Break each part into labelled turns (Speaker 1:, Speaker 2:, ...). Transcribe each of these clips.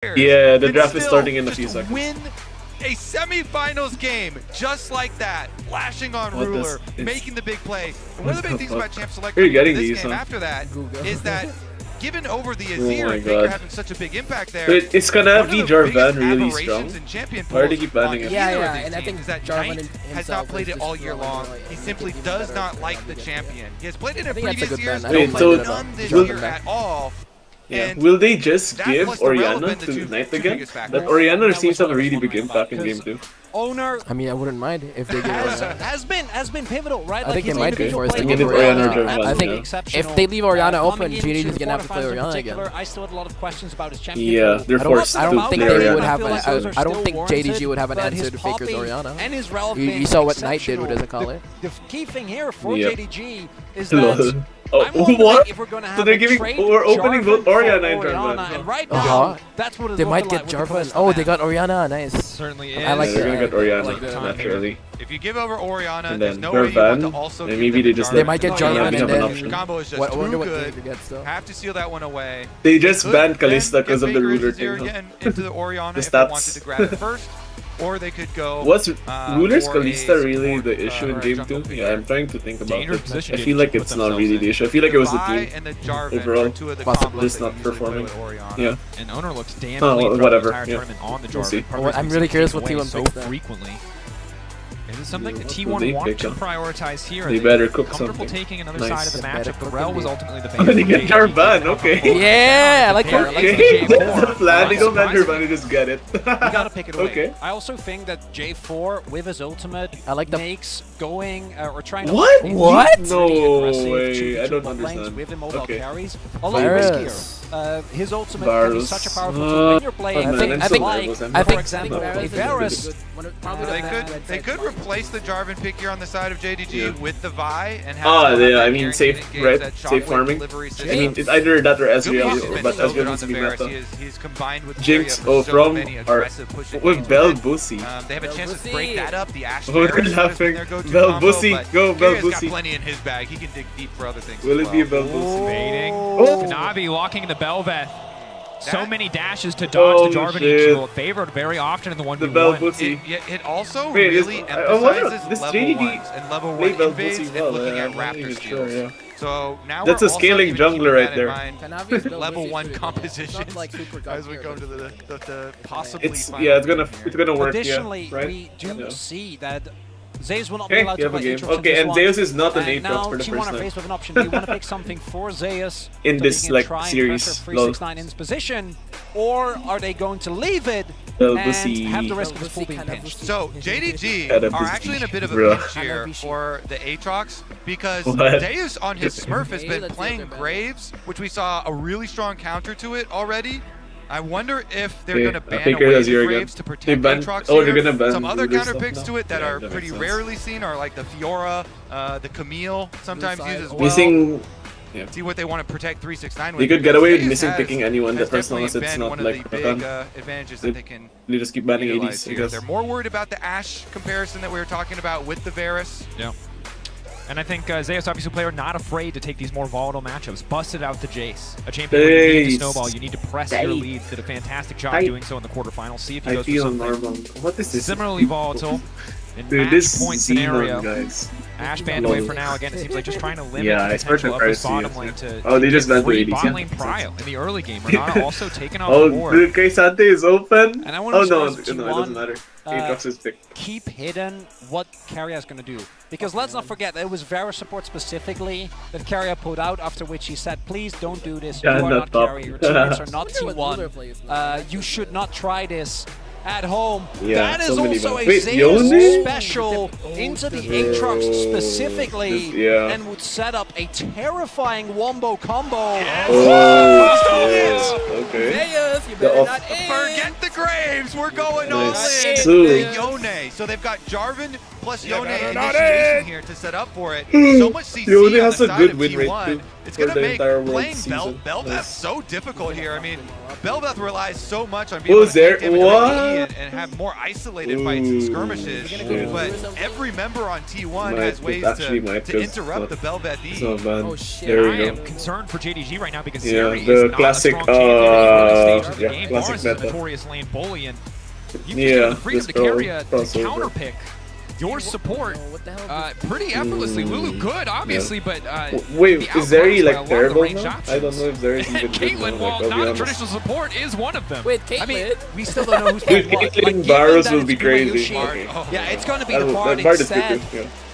Speaker 1: Yeah, the draft is starting in a few seconds.
Speaker 2: Win a semi-finals game just like that, flashing on Ruler, making the big play. And one of the big things about Champ Select this game after that is that given over the Azir and Faker having such a big impact there,
Speaker 1: it's gonna be Jarvan really strong. Why do you keep banning it?
Speaker 2: Yeah, and I think that Jarvan has not played it all year long. He simply does not like the champion. He has played it in previous years, but none this year at all.
Speaker 1: Yeah. Will they just give Orianna to Knight again? That Orianna seems to have a really big impact in game 2.
Speaker 3: Owner,
Speaker 4: I mean, I wouldn't mind if they give
Speaker 3: has been pivotal, right?
Speaker 4: I think they might be forced to
Speaker 1: give
Speaker 4: give
Speaker 1: Orianna.
Speaker 4: I think if they leave Orianna open, JDG is gonna have to play Orianna again.
Speaker 3: I still had a lot of questions about his champion.
Speaker 1: Yeah, they're forced.
Speaker 4: I don't think they would have. I don't think
Speaker 3: warranted,
Speaker 4: JDG would have an answer to Faker's Orianna.
Speaker 3: And his
Speaker 4: You saw what Knight did with his call.
Speaker 3: The key thing here for JDG is that.
Speaker 1: Oh, what?
Speaker 3: So
Speaker 1: they're giving, we're opening both Orianna and Jarvan.
Speaker 3: And right now, that's what
Speaker 4: they might get Jarvan. Oh, they got Orianna. Nice.
Speaker 2: Certainly is.
Speaker 1: I like they're gonna get Orianna naturally.
Speaker 2: If you give over Orianna,
Speaker 1: and
Speaker 2: there's
Speaker 1: then
Speaker 2: no way you want to also give
Speaker 1: maybe they just
Speaker 4: they might get Jarvan and then
Speaker 2: combo is just too good. Have to seal that one away.
Speaker 1: They just banned Kalista because of the ruler thing.
Speaker 2: Into the Orianna if they wanted to grab it first. Or they could go.
Speaker 1: Was Ruler's Kalista really the issue in game 2? Yeah, I'm trying to think about it. I feel like it's not really the issue. I feel like it was the team overall just not performing. Yeah.
Speaker 5: And Owner looks damn
Speaker 1: whatever.
Speaker 5: Yeah. On the Jarvan.
Speaker 4: I'm really curious what T1
Speaker 5: so
Speaker 4: picks there.
Speaker 5: frequently. Is it something that T1 want to prioritize here?
Speaker 1: They better cook
Speaker 5: comfortable
Speaker 1: something.
Speaker 5: taking another side of the matchup. Pharrell was ultimately the
Speaker 1: favorite. They get Jarvan, okay.
Speaker 4: Yeah, I like that.
Speaker 1: Okay, that's the plan. They don't ban Jarvan, they just get it.
Speaker 3: You gotta pick it away.
Speaker 1: Okay.
Speaker 3: I also think that J4 with his ultimate makes going or trying to
Speaker 4: What?
Speaker 1: No way. I don't understand.
Speaker 3: With the mobile carries. A lot riskier. His ultimate can be such a powerful tool when you're playing.
Speaker 4: I think
Speaker 3: for example, Varus.
Speaker 2: They could replace the Jarvan pick here on the side of JDG with the Vi and have
Speaker 1: yeah, I mean safe, right? Safe farming. I mean it's either that or Ezreal, but Ezreal needs to be meta.
Speaker 2: He's combined with
Speaker 1: Jinx, from with Belbussy.
Speaker 2: They have a chance to break that up. The Ashe
Speaker 1: laughing. Belbussy, go Belbussy.
Speaker 2: Got plenty in his bag. He can dig deep for other things.
Speaker 1: Will it be a Belbussy?
Speaker 5: Baiting. Navi locking the Belveth. So many dashes to dodge the Jarvan EQ, favored very often in the 1v1.
Speaker 1: The Belbussy.
Speaker 2: It also really emphasizes level 1s and level 1 invades and looking at Raptor skills. So now
Speaker 1: that's a scaling jungler right there.
Speaker 2: Level 1 composition as we go to the possibly
Speaker 1: it's gonna work.
Speaker 3: Additionally, we do see that Zeus will not be allowed to play Aatrox
Speaker 1: okay, and Zeus is not an Aatrox
Speaker 3: now
Speaker 1: for the first time.
Speaker 3: Faced with an option. Do you want to pick something for Zeus
Speaker 1: in this like series?
Speaker 3: 369 in his position, or are they going to leave it and have the risk of his full being pinched?
Speaker 2: So JDG are actually in a bit of a pinch here for the Aatrox because Zeus on his Smurf has been playing Graves, which we saw a really strong counter to it already. I wonder if they're going to ban away the Graves to protect Aatrox here. Some other counter picks to it that are pretty rarely seen are like the Fiora, the Camille sometimes used as well.
Speaker 1: Missing,
Speaker 2: see what they want to protect 369 with.
Speaker 1: They could get away with missing picking anyone that as long as it's not
Speaker 2: one of
Speaker 1: like
Speaker 2: the big advantages that they can
Speaker 1: just keep banning ADs.
Speaker 2: They're more worried about the Ashe comparison that we were talking about with the Varus.
Speaker 5: Yeah. And I think Zeus, obviously, player not afraid to take these more volatile matchups. Busted out the Jace. A champion when you need to snowball, you need to press your leads. Did a fantastic job doing so in the quarterfinals. See if he goes for something
Speaker 1: what is this?
Speaker 5: Similarly volatile. In match point scenario. Ashe banned away for now. Again, it seems like just trying to limit the potential of the bottom lane to
Speaker 1: they just banned the ADs.
Speaker 5: Bot lane prio in the early game. Renata also taken off the board.
Speaker 1: The Kaisante is open.
Speaker 3: And I want to
Speaker 1: no, it doesn't matter. Aatrox is picked.
Speaker 3: Keep hidden what Carrier is going to do. Because let's not forget that it was Varus support specifically that Carrier put out, after which he said, please don't do this. You are not Carrier. Your teammates are not T1. You should not try this at home. That is also a Zeus special into the Aatrox specifically and would set up a terrifying wombo combo.
Speaker 1: Okay.
Speaker 2: Forget the Graves, we're going all in. The Yone. So they've got Jarvan plus Yone initiation here to set up for it. So much CC
Speaker 1: Yone
Speaker 2: on
Speaker 1: has
Speaker 2: the
Speaker 1: a
Speaker 2: side
Speaker 1: good
Speaker 2: of
Speaker 1: win rate
Speaker 2: T1.
Speaker 1: too.
Speaker 2: It's going to make playing Belveth so difficult here. I mean, Belveth relies so much on being able to take damage and have more isolated fights and skirmishes, but every member on T1 has ways to interrupt the Belveth E.
Speaker 5: Oh shit. I am concerned for JDG right now because Zeri
Speaker 1: the
Speaker 5: is
Speaker 1: classic,
Speaker 5: not a strong champion at the stage of the game.
Speaker 1: Classic
Speaker 5: Boris is a notorious lane bully, and you have the freedom to carry to counterpick your support pretty effortlessly. Lulu good, obviously, but
Speaker 1: wait, is Zeri like terrible now? I don't know if Zeri's even good.
Speaker 5: Caitlyn, while not a traditional support, is one of them.
Speaker 3: Wait, Caitlyn? I mean, we still don't know who's
Speaker 1: playing what. Caitlyn Barrows will be crazy.
Speaker 3: Yeah, it's going to be the Bard instead.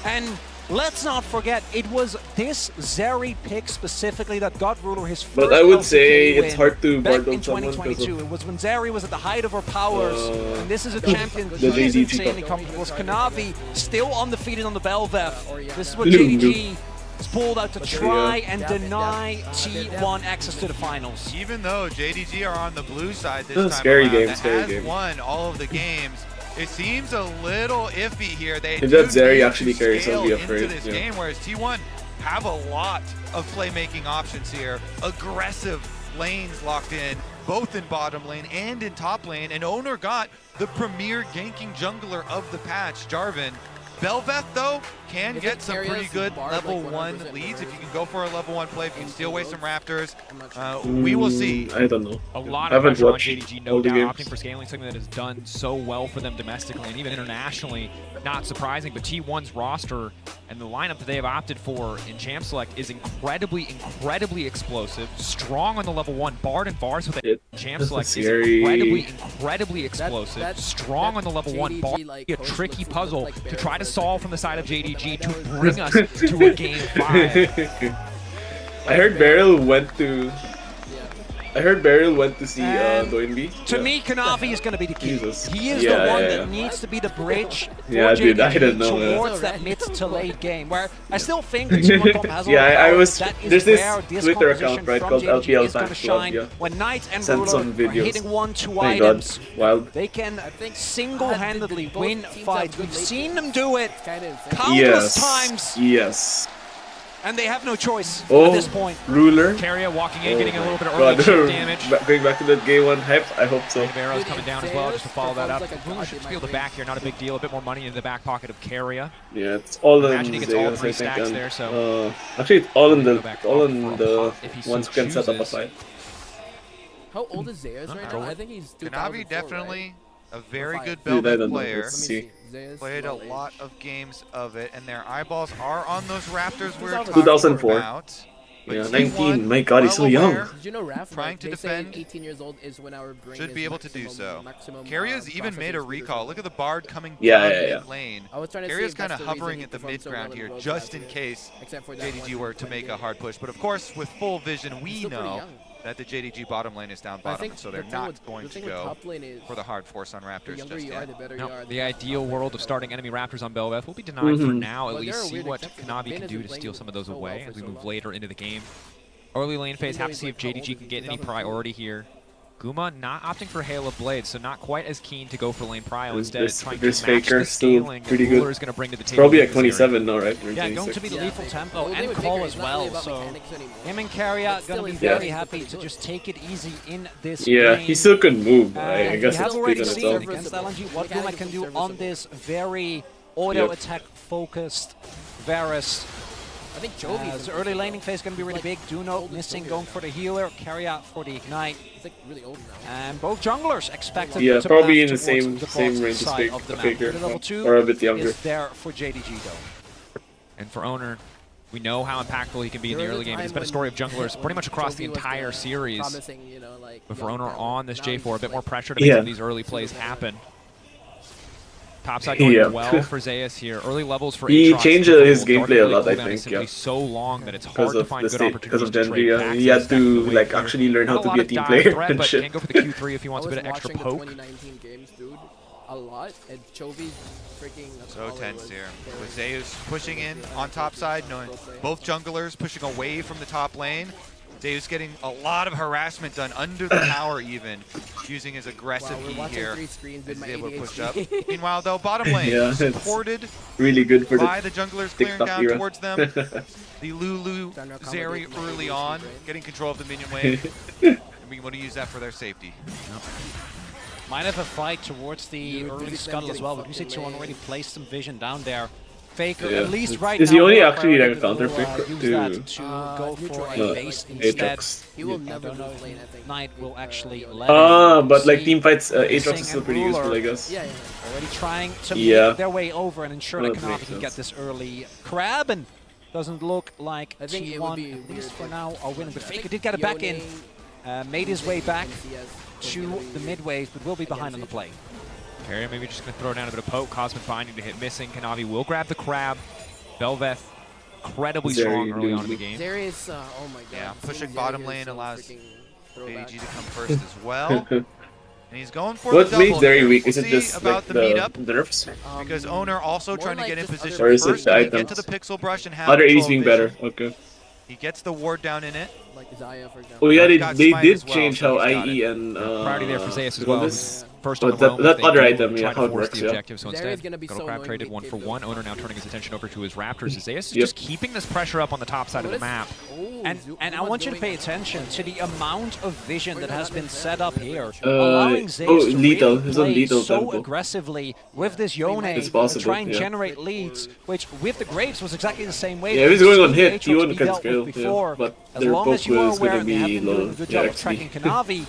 Speaker 3: And let's not forget, it was this Zeri pick specifically that got Ruler his first.
Speaker 1: But I would say it's hard to
Speaker 3: back in 2022. It was when Zeri was at the height of her powers, and this is a champion that is insanely comfortable. Kanavi still undefeated on the Belveth. This is what JDG is pulled out to try and deny T1 access to the finals.
Speaker 2: Even though JDG are on the blue side this time around, that has won all of the games. It seems a little iffy here. They do
Speaker 1: Zeri actually carries
Speaker 2: into this game, whereas T1 have a lot of playmaking options here. Aggressive lanes locked in, both in bottom lane and in top lane. And Owner got the premier ganking jungler of the patch, Jarvan. Belveth, though, can get some pretty good level 1 leads. If you can go for a level 1 play, if you can steal away some Raptors, we will see.
Speaker 1: I don't know.
Speaker 5: A lot of pressure on JDG, no doubt, opting for scaling, something that has done so well for them domestically and even internationally. Not surprising, but T1's roster and the lineup that they have opted for in Champ Select is incredibly explosive. Strong on the level 1. Bard and Vars with a Champ Select is incredibly explosive. Strong on the level 1. Bard a tricky puzzle to try to solve from the side of JDG to bring us to a game 5.
Speaker 1: I heard Beryl went to see Doinby.
Speaker 3: To me, Kanavi is going to be the key. He is the one that needs to be the bridge for
Speaker 1: dude, I didn't know
Speaker 3: towards that mid to late game. Where I still think that T1 has
Speaker 1: there's this Twitter account, right, called LPL Time Club.
Speaker 3: When Knight and Ruler are hitting 1-2 items, they can single-handedly win fights. We've seen them do it countless times.
Speaker 1: Yes.
Speaker 3: And they have no choice at this point.
Speaker 1: Ruler.
Speaker 5: Carrier walking in, getting a little bit of early chip damage.
Speaker 1: Going back to that game 1 hype, I hope so.
Speaker 5: Arrow's coming down as well, just to follow that up. Ruler should steal the back here, not a big deal. A bit more money in the back pocket of Carrier.
Speaker 1: Yeah, it's all in
Speaker 5: Imagine he gets all 3 stacks there, so...
Speaker 1: actually, it's all in the ones who can set up a fight.
Speaker 4: How old is Zeus right now? I think he's 2004,
Speaker 2: Kanavi definitely a very good
Speaker 1: Belveth
Speaker 2: player. Played a lot of games of it, and their eyeballs are on those Raptors we're talking
Speaker 1: 2004.
Speaker 2: about.
Speaker 1: Yeah, 19. My God, he's so young.
Speaker 4: Did you know Raph,
Speaker 2: trying to defend
Speaker 4: 18 years old is when our brain
Speaker 2: should be able to do so. Carrier's even made a recall. Look at the Bard coming down mid lane. Carrier's kind of hovering at the mid ground here, just in case JDG were to make a hard push. But of course, with full vision, we know that the JDG bottom lane is down bottom, so they're not going to go for the hard force on Raptors just yet.
Speaker 5: No, the ideal world of starting enemy Raptors on Belveth will be denied for now. At least see what Kanavi can do to steal some of those away as we move later into the game. Early lane phase, have to see if JDG can get any priority here. Guma not opting for Hail of Blades, so not quite as keen to go for lane prio. Instead, trying to match
Speaker 1: Faker
Speaker 5: the scaling
Speaker 1: pretty good.
Speaker 5: Is going to bring to the table.
Speaker 1: Probably at 27 now, right?
Speaker 3: Yeah, going to be the lethal tempo and call as well. So him and Carrier going to be very happy to just take it easy in this game.
Speaker 1: He still can move. I guess
Speaker 3: that's already seen against LNG what Guma can do on this very auto attack focused Varus.
Speaker 4: I think Jovi's
Speaker 3: early laning phase going to be really big. Duno missing, going for the healer. Carrier for the ignite.
Speaker 4: He's like really old now.
Speaker 3: And both junglers expected to
Speaker 1: probably in
Speaker 3: the
Speaker 1: same range as Faker,
Speaker 3: level 2
Speaker 1: or a bit younger.
Speaker 3: Is there for JDG though.
Speaker 5: And for Owner, we know how impactful he can be in the early game. It's been a story of junglers pretty much across the entire series. But for Owner on this J4, a bit more pressure to make some of these early plays happen. Topside going well for Zeus here. Early levels for
Speaker 1: he changed his gameplay a lot, I think.
Speaker 5: Simply so long that it's hard to find good opportunities.
Speaker 1: Because of Genji, he had to like actually learn how to be a team player and shit.
Speaker 5: Can go for the Q3 if he wants a bit of extra poke.
Speaker 4: 2019 games, dude, a lot. And Chovy freaking
Speaker 2: so tense here. With Zeus pushing in on top side, knowing both junglers pushing away from the top lane. Zeus getting a lot of harassment done under the tower even, using his aggressive E here. He's able to push up. Meanwhile, though, bottom lane supported
Speaker 1: really good for
Speaker 2: by the junglers clearing down towards them. The Lulu Zeri early on, getting control of the minion wave. And being able to use that for their safety.
Speaker 3: Might have a fight towards the early scuttle as well, but UC2 already placed some vision down there. Faker, at least right now.
Speaker 1: Is he only actually like a counter pick
Speaker 3: to go for a base instead?
Speaker 4: He will never move lane, I think.
Speaker 3: Knight will actually let him.
Speaker 1: But like team fights, Aatrox is still pretty useful, I guess.
Speaker 4: Yeah.
Speaker 3: Already trying to make their way over and ensure that Kanavi can get this early crab, and doesn't look like T1, at least for now, are winning. But Faker did get it back in, made his way back to the mid wave, but will be behind on the play.
Speaker 5: Carrier maybe just going to throw down a bit of poke. Cosmic Binding to hit missing. Kanavi will grab the crab. Velveth incredibly strong early on in the game.
Speaker 4: There is, oh my god.
Speaker 2: Yeah, pushing bottom lane allows JDG to come first as well. And he's going for
Speaker 1: what
Speaker 2: the double.
Speaker 1: What's very weak? Is
Speaker 2: We'll
Speaker 1: it just
Speaker 2: about
Speaker 1: like
Speaker 2: the
Speaker 1: the nerfs?
Speaker 2: Because Owner also trying to get in position
Speaker 1: or is it
Speaker 2: first,
Speaker 1: the
Speaker 2: get
Speaker 1: items?
Speaker 2: to the pixel brush and have
Speaker 1: Other
Speaker 2: control
Speaker 1: 80s being
Speaker 2: vision.
Speaker 1: better. Okay.
Speaker 2: He gets the ward down in it.
Speaker 4: Like Zaya, for example.
Speaker 1: Oh yeah, they
Speaker 2: Smite
Speaker 1: did
Speaker 2: as well,
Speaker 1: change
Speaker 2: so
Speaker 1: how
Speaker 2: he's got
Speaker 1: IE and
Speaker 5: priority there for Zeus as
Speaker 1: what
Speaker 5: well.
Speaker 1: is-
Speaker 5: First
Speaker 1: Oh,
Speaker 5: on the roam,
Speaker 1: that
Speaker 5: they
Speaker 1: other
Speaker 5: do
Speaker 1: item,
Speaker 5: try
Speaker 1: yeah,
Speaker 5: to
Speaker 1: how it
Speaker 5: force
Speaker 1: works,
Speaker 5: the
Speaker 1: yeah.
Speaker 5: objective, so instead,
Speaker 4: gonna be
Speaker 5: Scuttle
Speaker 4: so
Speaker 5: Crab
Speaker 4: annoying
Speaker 5: traded
Speaker 4: with
Speaker 5: one for
Speaker 4: Kid
Speaker 5: one.
Speaker 4: Builder.
Speaker 5: Owner now turning his attention over to his Raptors. Zeus is just keeping this pressure up on the top side of the map.
Speaker 3: And I want you to pay attention to the amount of vision that has been set up here, allowing Zeus to
Speaker 1: lethal.
Speaker 3: really
Speaker 1: He's on
Speaker 3: play
Speaker 1: lethal
Speaker 3: so
Speaker 1: tempo.
Speaker 3: aggressively with this Yone,
Speaker 1: It's possible,
Speaker 3: try and
Speaker 1: yeah.
Speaker 3: generate leads, which with the Graves was exactly the same way.
Speaker 1: Yeah, if he's going on hit,
Speaker 3: Aatrox
Speaker 1: T1
Speaker 3: we
Speaker 1: can
Speaker 3: dealt
Speaker 1: scale,
Speaker 3: with before.
Speaker 1: yeah, but
Speaker 3: As
Speaker 1: their
Speaker 3: long as you are
Speaker 1: poke is
Speaker 3: aware
Speaker 1: gonna
Speaker 3: and you have
Speaker 1: be
Speaker 3: been doing
Speaker 1: low.
Speaker 3: a good job of
Speaker 1: XP.
Speaker 3: tracking Kanavi,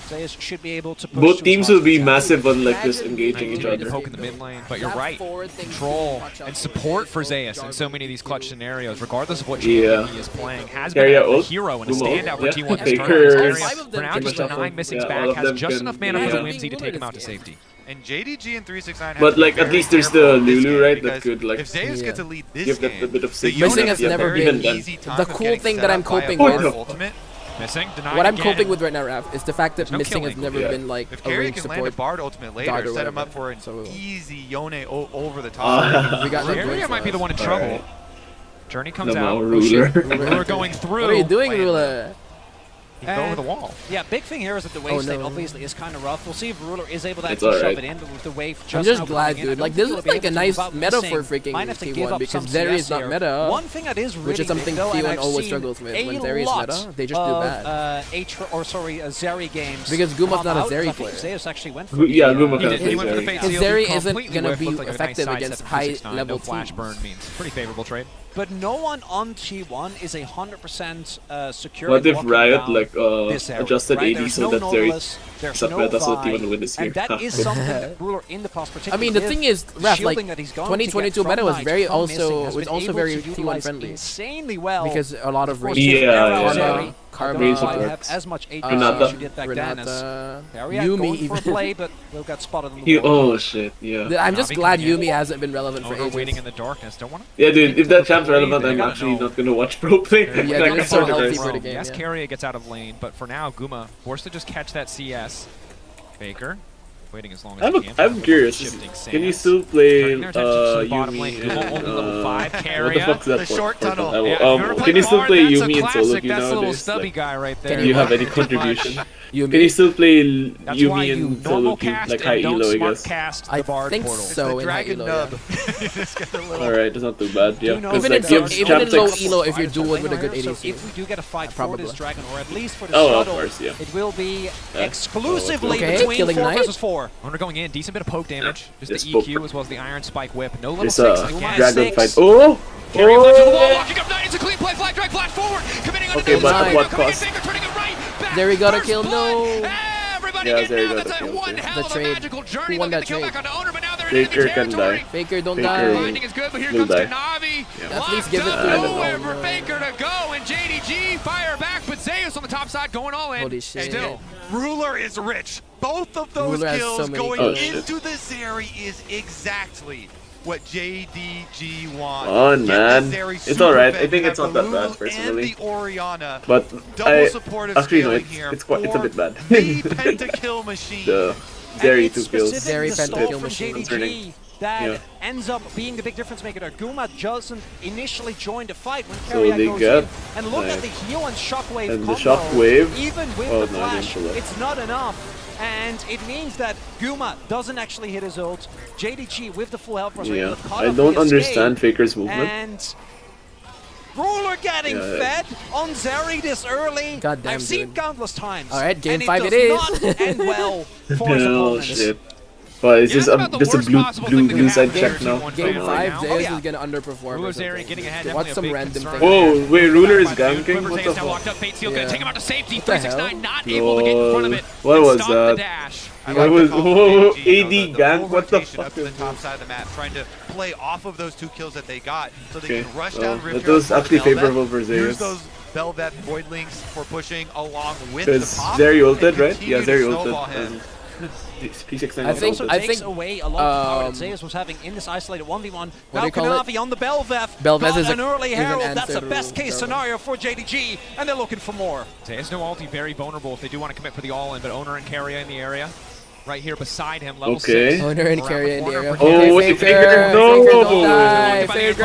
Speaker 3: Zeus should be able to push
Speaker 1: Both
Speaker 3: to
Speaker 1: teams
Speaker 3: his
Speaker 1: will be
Speaker 3: heart's
Speaker 1: massive on like this engaging each
Speaker 5: Trying to
Speaker 1: other.
Speaker 5: poke in the mid lane, but you're right. Control and support for Zeus in so many of these clutch scenarios, regardless of what champion he is playing, has been a hero and a standout for T1 this tournament. For now, just denying Missing's back, has just enough mana for Whimsy to take him out to safety.
Speaker 2: And JDG and 369
Speaker 1: But like at least there's the Lulu, right? That could like
Speaker 2: if Zeus gets a lead this
Speaker 1: give that a
Speaker 2: game,
Speaker 1: bit of
Speaker 2: the
Speaker 1: safety.
Speaker 4: Missing
Speaker 2: Yone
Speaker 4: has
Speaker 2: has
Speaker 4: never
Speaker 2: very
Speaker 4: been
Speaker 2: easy time
Speaker 4: the
Speaker 2: of
Speaker 4: cool
Speaker 2: getting
Speaker 4: thing
Speaker 2: set
Speaker 4: that
Speaker 2: up
Speaker 4: I'm
Speaker 2: by a
Speaker 4: coping
Speaker 2: Bard
Speaker 1: with.
Speaker 2: ultimate.
Speaker 5: Missing, denied
Speaker 4: What I'm
Speaker 5: again.
Speaker 4: coping with right now, Raph, is the fact that
Speaker 5: No
Speaker 4: Missing has
Speaker 5: killing.
Speaker 4: never been like
Speaker 2: If
Speaker 4: a
Speaker 2: Carrier
Speaker 4: range
Speaker 2: can land a
Speaker 4: support.
Speaker 2: Bard ultimate
Speaker 4: Dart
Speaker 2: later,
Speaker 4: or
Speaker 2: set him
Speaker 4: whatever.
Speaker 2: up for an
Speaker 4: So-
Speaker 2: easy Yone over the top.
Speaker 4: We got no
Speaker 5: Carrier
Speaker 4: points
Speaker 5: might be the one in
Speaker 1: Alright.
Speaker 5: trouble. Journey comes
Speaker 1: No
Speaker 5: out.
Speaker 1: more Ruler.
Speaker 5: Ruler going through.
Speaker 4: What are you doing, Rula?
Speaker 5: He fell over the wall.
Speaker 3: Yeah, big thing here is that the wave state
Speaker 4: no.
Speaker 3: obviously is kind of rough. We'll see if Ruler is able to
Speaker 1: It's
Speaker 3: actually shove
Speaker 1: alright.
Speaker 3: it in, but with the wave just
Speaker 4: I'm just
Speaker 3: now
Speaker 4: glad,
Speaker 3: coming in, I
Speaker 4: dude.
Speaker 3: don't
Speaker 4: Like,
Speaker 3: think
Speaker 4: this
Speaker 3: he'll
Speaker 4: is
Speaker 3: be
Speaker 4: like a
Speaker 3: able to
Speaker 4: nice
Speaker 3: without
Speaker 4: meta
Speaker 3: missing.
Speaker 4: for freaking
Speaker 3: Might have to give
Speaker 4: T1
Speaker 3: up
Speaker 4: because
Speaker 3: some
Speaker 4: there
Speaker 3: CS
Speaker 4: is not
Speaker 3: here.
Speaker 4: meta.
Speaker 3: One thing that is really
Speaker 4: Which is something
Speaker 3: big, though, and
Speaker 4: T1
Speaker 3: I've
Speaker 4: always
Speaker 3: seen
Speaker 4: struggles with. When
Speaker 3: a
Speaker 4: there is
Speaker 3: lot
Speaker 4: meta, they just do bad.
Speaker 3: Zeri games.
Speaker 4: Because Guma's
Speaker 3: come
Speaker 4: not a
Speaker 3: out.
Speaker 4: Zeri
Speaker 3: I think
Speaker 4: player.
Speaker 3: Zeus actually went for
Speaker 1: Yeah,
Speaker 3: the,
Speaker 1: Guma
Speaker 5: He
Speaker 1: can
Speaker 5: did. He went for the
Speaker 1: Zeri.
Speaker 5: fake
Speaker 4: His
Speaker 5: seal.
Speaker 4: Zeri
Speaker 5: He
Speaker 4: isn't
Speaker 5: completely
Speaker 4: gonna
Speaker 5: whiffed.
Speaker 4: be
Speaker 5: Looked like a nice
Speaker 4: effective
Speaker 5: side
Speaker 4: against
Speaker 5: step from 6ix9ine.
Speaker 4: high-level
Speaker 5: No flash
Speaker 4: teams.
Speaker 5: burn means pretty favorable trade.
Speaker 3: But no one on T1 is 100% secure.
Speaker 1: What
Speaker 3: in
Speaker 1: if
Speaker 3: walking
Speaker 1: Riot
Speaker 3: down
Speaker 1: like
Speaker 3: this area,
Speaker 1: adjusted
Speaker 3: right?
Speaker 1: AD
Speaker 3: There's
Speaker 1: so
Speaker 3: no
Speaker 1: that Zeri
Speaker 3: Nautilus, there's
Speaker 1: sub
Speaker 3: no
Speaker 1: meta so
Speaker 3: Vi,
Speaker 1: T1 win this year?
Speaker 3: and that is something that Ruler in the past,
Speaker 4: I
Speaker 3: particularly
Speaker 4: mean, the
Speaker 3: with
Speaker 4: thing is, Raph, like,
Speaker 3: shielding that he's going
Speaker 4: 2022
Speaker 3: to get
Speaker 4: meta
Speaker 3: from
Speaker 4: was
Speaker 3: Knight,
Speaker 4: very
Speaker 3: from Missing,
Speaker 4: also
Speaker 3: has
Speaker 4: was
Speaker 3: been
Speaker 4: also
Speaker 3: able
Speaker 4: very
Speaker 3: to
Speaker 4: T1
Speaker 3: utilize
Speaker 4: friendly
Speaker 3: insanely well.
Speaker 4: because a lot of range.
Speaker 1: Yeah,
Speaker 3: Zeri,
Speaker 4: Karma,
Speaker 3: I don't
Speaker 1: support.
Speaker 3: have as much AD
Speaker 1: Renata.
Speaker 3: as you did back then as
Speaker 4: Renata,
Speaker 3: Barrier
Speaker 4: Yumi
Speaker 3: going for a
Speaker 4: even.
Speaker 3: play, but will got spotted on the wall.
Speaker 1: Oh shit, yeah.
Speaker 4: I'm just
Speaker 5: Navi
Speaker 4: glad
Speaker 5: coming in.
Speaker 4: Yumi hasn't been relevant for
Speaker 5: Owner waiting
Speaker 4: ages.
Speaker 5: in the darkness. Don't want to.
Speaker 1: Yeah, dude, if that champ's relevant,
Speaker 5: They
Speaker 1: I'm
Speaker 5: gotta
Speaker 1: actually
Speaker 5: know.
Speaker 1: not gonna watch pro play.
Speaker 4: Yeah,
Speaker 1: Like,
Speaker 4: dude, it's so
Speaker 1: I'm
Speaker 4: healthy
Speaker 1: sorry.
Speaker 4: for the game.
Speaker 5: Yes,
Speaker 4: yeah.
Speaker 5: Carrier gets out of lane, but for now, Guma forced to just catch that CS. Faker waiting as long as he can.
Speaker 1: I'm curious.
Speaker 5: Shifting
Speaker 1: Can you
Speaker 5: sands.
Speaker 1: still play
Speaker 5: Turning their attention to the bottom
Speaker 1: Yumi
Speaker 5: lane.
Speaker 1: and
Speaker 5: Only level 5
Speaker 1: what the
Speaker 5: Carrier.
Speaker 1: fuck's that
Speaker 2: The
Speaker 1: for?
Speaker 2: short
Speaker 1: for
Speaker 2: tunnel.
Speaker 1: level?
Speaker 5: Yeah, if you ever
Speaker 1: Can
Speaker 5: played
Speaker 1: you still
Speaker 5: Bard,
Speaker 1: play
Speaker 5: that's a
Speaker 1: Yumi and solo
Speaker 5: classic.
Speaker 1: queue
Speaker 5: That's a little
Speaker 1: nowadays?
Speaker 5: stubby
Speaker 1: Like,
Speaker 5: guy right there.
Speaker 1: do you have any
Speaker 5: Pretty much.
Speaker 1: contribution?
Speaker 4: Yumi.
Speaker 1: Can you still play
Speaker 5: That's why
Speaker 1: Yumi
Speaker 5: you
Speaker 1: and
Speaker 5: normal
Speaker 1: solo queue,
Speaker 5: cast
Speaker 1: like high
Speaker 5: and don't
Speaker 1: elo, I
Speaker 5: smart
Speaker 1: guess?
Speaker 5: cast the
Speaker 4: I
Speaker 5: Bard
Speaker 4: think
Speaker 5: portal.
Speaker 4: so.
Speaker 2: The
Speaker 4: in high
Speaker 2: dragon
Speaker 4: elo,
Speaker 2: nub.
Speaker 4: yeah.
Speaker 2: You just get a little.
Speaker 1: Alright, that's not too bad. Yeah,
Speaker 3: Do know
Speaker 1: because
Speaker 3: that
Speaker 1: like
Speaker 3: there
Speaker 1: gives
Speaker 3: are
Speaker 4: even in
Speaker 1: champs
Speaker 4: low
Speaker 1: like
Speaker 4: elo, if you're
Speaker 3: Fight
Speaker 4: dueling with a
Speaker 3: here,
Speaker 4: good
Speaker 3: so
Speaker 4: ADC.
Speaker 3: if we do get a fight for
Speaker 4: Probably.
Speaker 3: this dragon, or at least for the
Speaker 1: Oh, of
Speaker 3: shuttle,
Speaker 1: course, yeah.
Speaker 3: it will be exclusively
Speaker 4: Okay,
Speaker 3: between
Speaker 4: killing
Speaker 3: 4
Speaker 4: Knight.
Speaker 3: versus 4.
Speaker 5: Owner going in, decent bit of poke damage. Just
Speaker 1: Yes,
Speaker 5: the
Speaker 1: poke.
Speaker 5: EQ as well as the Iron Spike Whip. No level
Speaker 1: There's
Speaker 5: 6
Speaker 1: a
Speaker 5: again.
Speaker 1: dragon
Speaker 3: 6.
Speaker 1: fight. Oh!
Speaker 5: Carrier left to the wall,
Speaker 1: Oh!
Speaker 5: walking up Knight. It's a clean play. Flag drag flash forward. Committing on
Speaker 1: Okay,
Speaker 5: the
Speaker 1: but
Speaker 5: side.
Speaker 1: at what
Speaker 5: Coming in,
Speaker 1: cost?
Speaker 5: Faker turning it right. Back.
Speaker 4: There we got a
Speaker 5: First
Speaker 4: kill,
Speaker 5: blood.
Speaker 4: no.
Speaker 5: Everybody
Speaker 1: Yeah,
Speaker 5: in
Speaker 1: there we
Speaker 5: now.
Speaker 1: got
Speaker 5: That's
Speaker 1: a
Speaker 5: a
Speaker 1: kill,
Speaker 5: one
Speaker 1: too.
Speaker 5: hell
Speaker 4: The
Speaker 5: of a
Speaker 4: trade.
Speaker 5: magical journey.
Speaker 4: Who won
Speaker 5: Looking
Speaker 4: that
Speaker 5: to kill
Speaker 4: trade?
Speaker 5: back onto Owner, but now they're in enemy
Speaker 1: Faker can
Speaker 5: territory.
Speaker 1: die.
Speaker 4: Faker, don't
Speaker 1: Faker
Speaker 4: die.
Speaker 5: Binding is good, but here
Speaker 1: will
Speaker 5: comes
Speaker 1: die.
Speaker 5: Kanavi.
Speaker 1: Yeah.
Speaker 4: At least
Speaker 5: Locked
Speaker 4: give it
Speaker 5: up.
Speaker 4: to him.
Speaker 5: Nowhere
Speaker 4: Oh,
Speaker 5: for
Speaker 4: no.
Speaker 5: Faker to go, and JDG fire back, but Zeus on the top side going all in.
Speaker 4: Holy shit.
Speaker 5: Still.
Speaker 2: Ruler is rich. Both of those
Speaker 4: Ruler has so
Speaker 2: kills
Speaker 4: many
Speaker 2: going
Speaker 1: kills. Oh, shit.
Speaker 2: into the Zeri is exactly what JDG wants.
Speaker 1: Come on,
Speaker 2: Get the
Speaker 1: man.
Speaker 2: Zeri
Speaker 1: It's
Speaker 2: super
Speaker 1: alright.
Speaker 2: fed.
Speaker 1: I think
Speaker 2: You
Speaker 1: it's
Speaker 2: have
Speaker 1: not
Speaker 2: the
Speaker 1: that bad,
Speaker 2: Lulu
Speaker 1: personally.
Speaker 2: And the Orianna.
Speaker 1: But
Speaker 2: Double supportive
Speaker 1: actually no,
Speaker 2: scaling here
Speaker 1: it's a bit
Speaker 2: for
Speaker 1: bad.
Speaker 2: the pentakill machine.
Speaker 1: The
Speaker 3: And
Speaker 1: Zeri
Speaker 3: it's
Speaker 1: 2 kills.
Speaker 3: specifically
Speaker 4: Zeri
Speaker 3: the stall
Speaker 4: pentakill
Speaker 3: from
Speaker 4: machine.
Speaker 3: JDG that ends up being the big difference maker there. Guma doesn't initially join the fight when
Speaker 1: So
Speaker 3: Carriac
Speaker 1: they
Speaker 3: goes
Speaker 1: get,
Speaker 3: in. And look at the heal and shockwave
Speaker 1: and
Speaker 3: combo.
Speaker 1: the shockwave,
Speaker 3: Even with the flash, it's not enough. And it means that Guma doesn't actually hit his ult. JDG with the full health.
Speaker 1: I don't understand Faker's movement.
Speaker 3: And Ruler getting fed on Zeri this early.
Speaker 4: Goddamn,
Speaker 3: I've seen countless times.
Speaker 4: Alright, game 5
Speaker 3: it
Speaker 4: is.
Speaker 3: not end well for his opponents.
Speaker 1: Shit. But it's just a blue side check now.
Speaker 4: Game 5, Zeus is gonna underperform.
Speaker 5: Ruler's area getting ahead.
Speaker 4: What's some random thing?
Speaker 1: Whoa, wait, Ruler is ganking? What the fuck?
Speaker 5: Locked up. Fate Seal gonna take him out to safety.
Speaker 4: What the
Speaker 5: 369 not able to get in front of it.
Speaker 1: What was
Speaker 5: Stop
Speaker 1: that?
Speaker 5: the dash.
Speaker 1: What was AD gank? What the fuck
Speaker 2: up to the top side of the map, trying to play off of those 2 kills that they got, so they can rush down Rip.
Speaker 1: That was actually favorable for Zeus.
Speaker 2: Use those Velvet Voidlings for pushing along with
Speaker 1: because
Speaker 2: the pop.
Speaker 1: Zeri ulted, right? Yeah, Zeri ulted. P69
Speaker 3: I think takes away a lot of the power that Zeus was having in this isolated 1v1. Now Kanavi on the Belveth.
Speaker 4: Belveth is
Speaker 3: an early Herald.
Speaker 4: an
Speaker 3: That's a best case scenario for JDG, and they're looking for more.
Speaker 5: Zeus no ulti, very vulnerable if they do want to commit for the all-in, but Owner and Carrier in the area. Right here beside him, level 6.
Speaker 4: Owner and Carrier in the area.
Speaker 1: Oh, wait, Faker! No!
Speaker 5: Faker!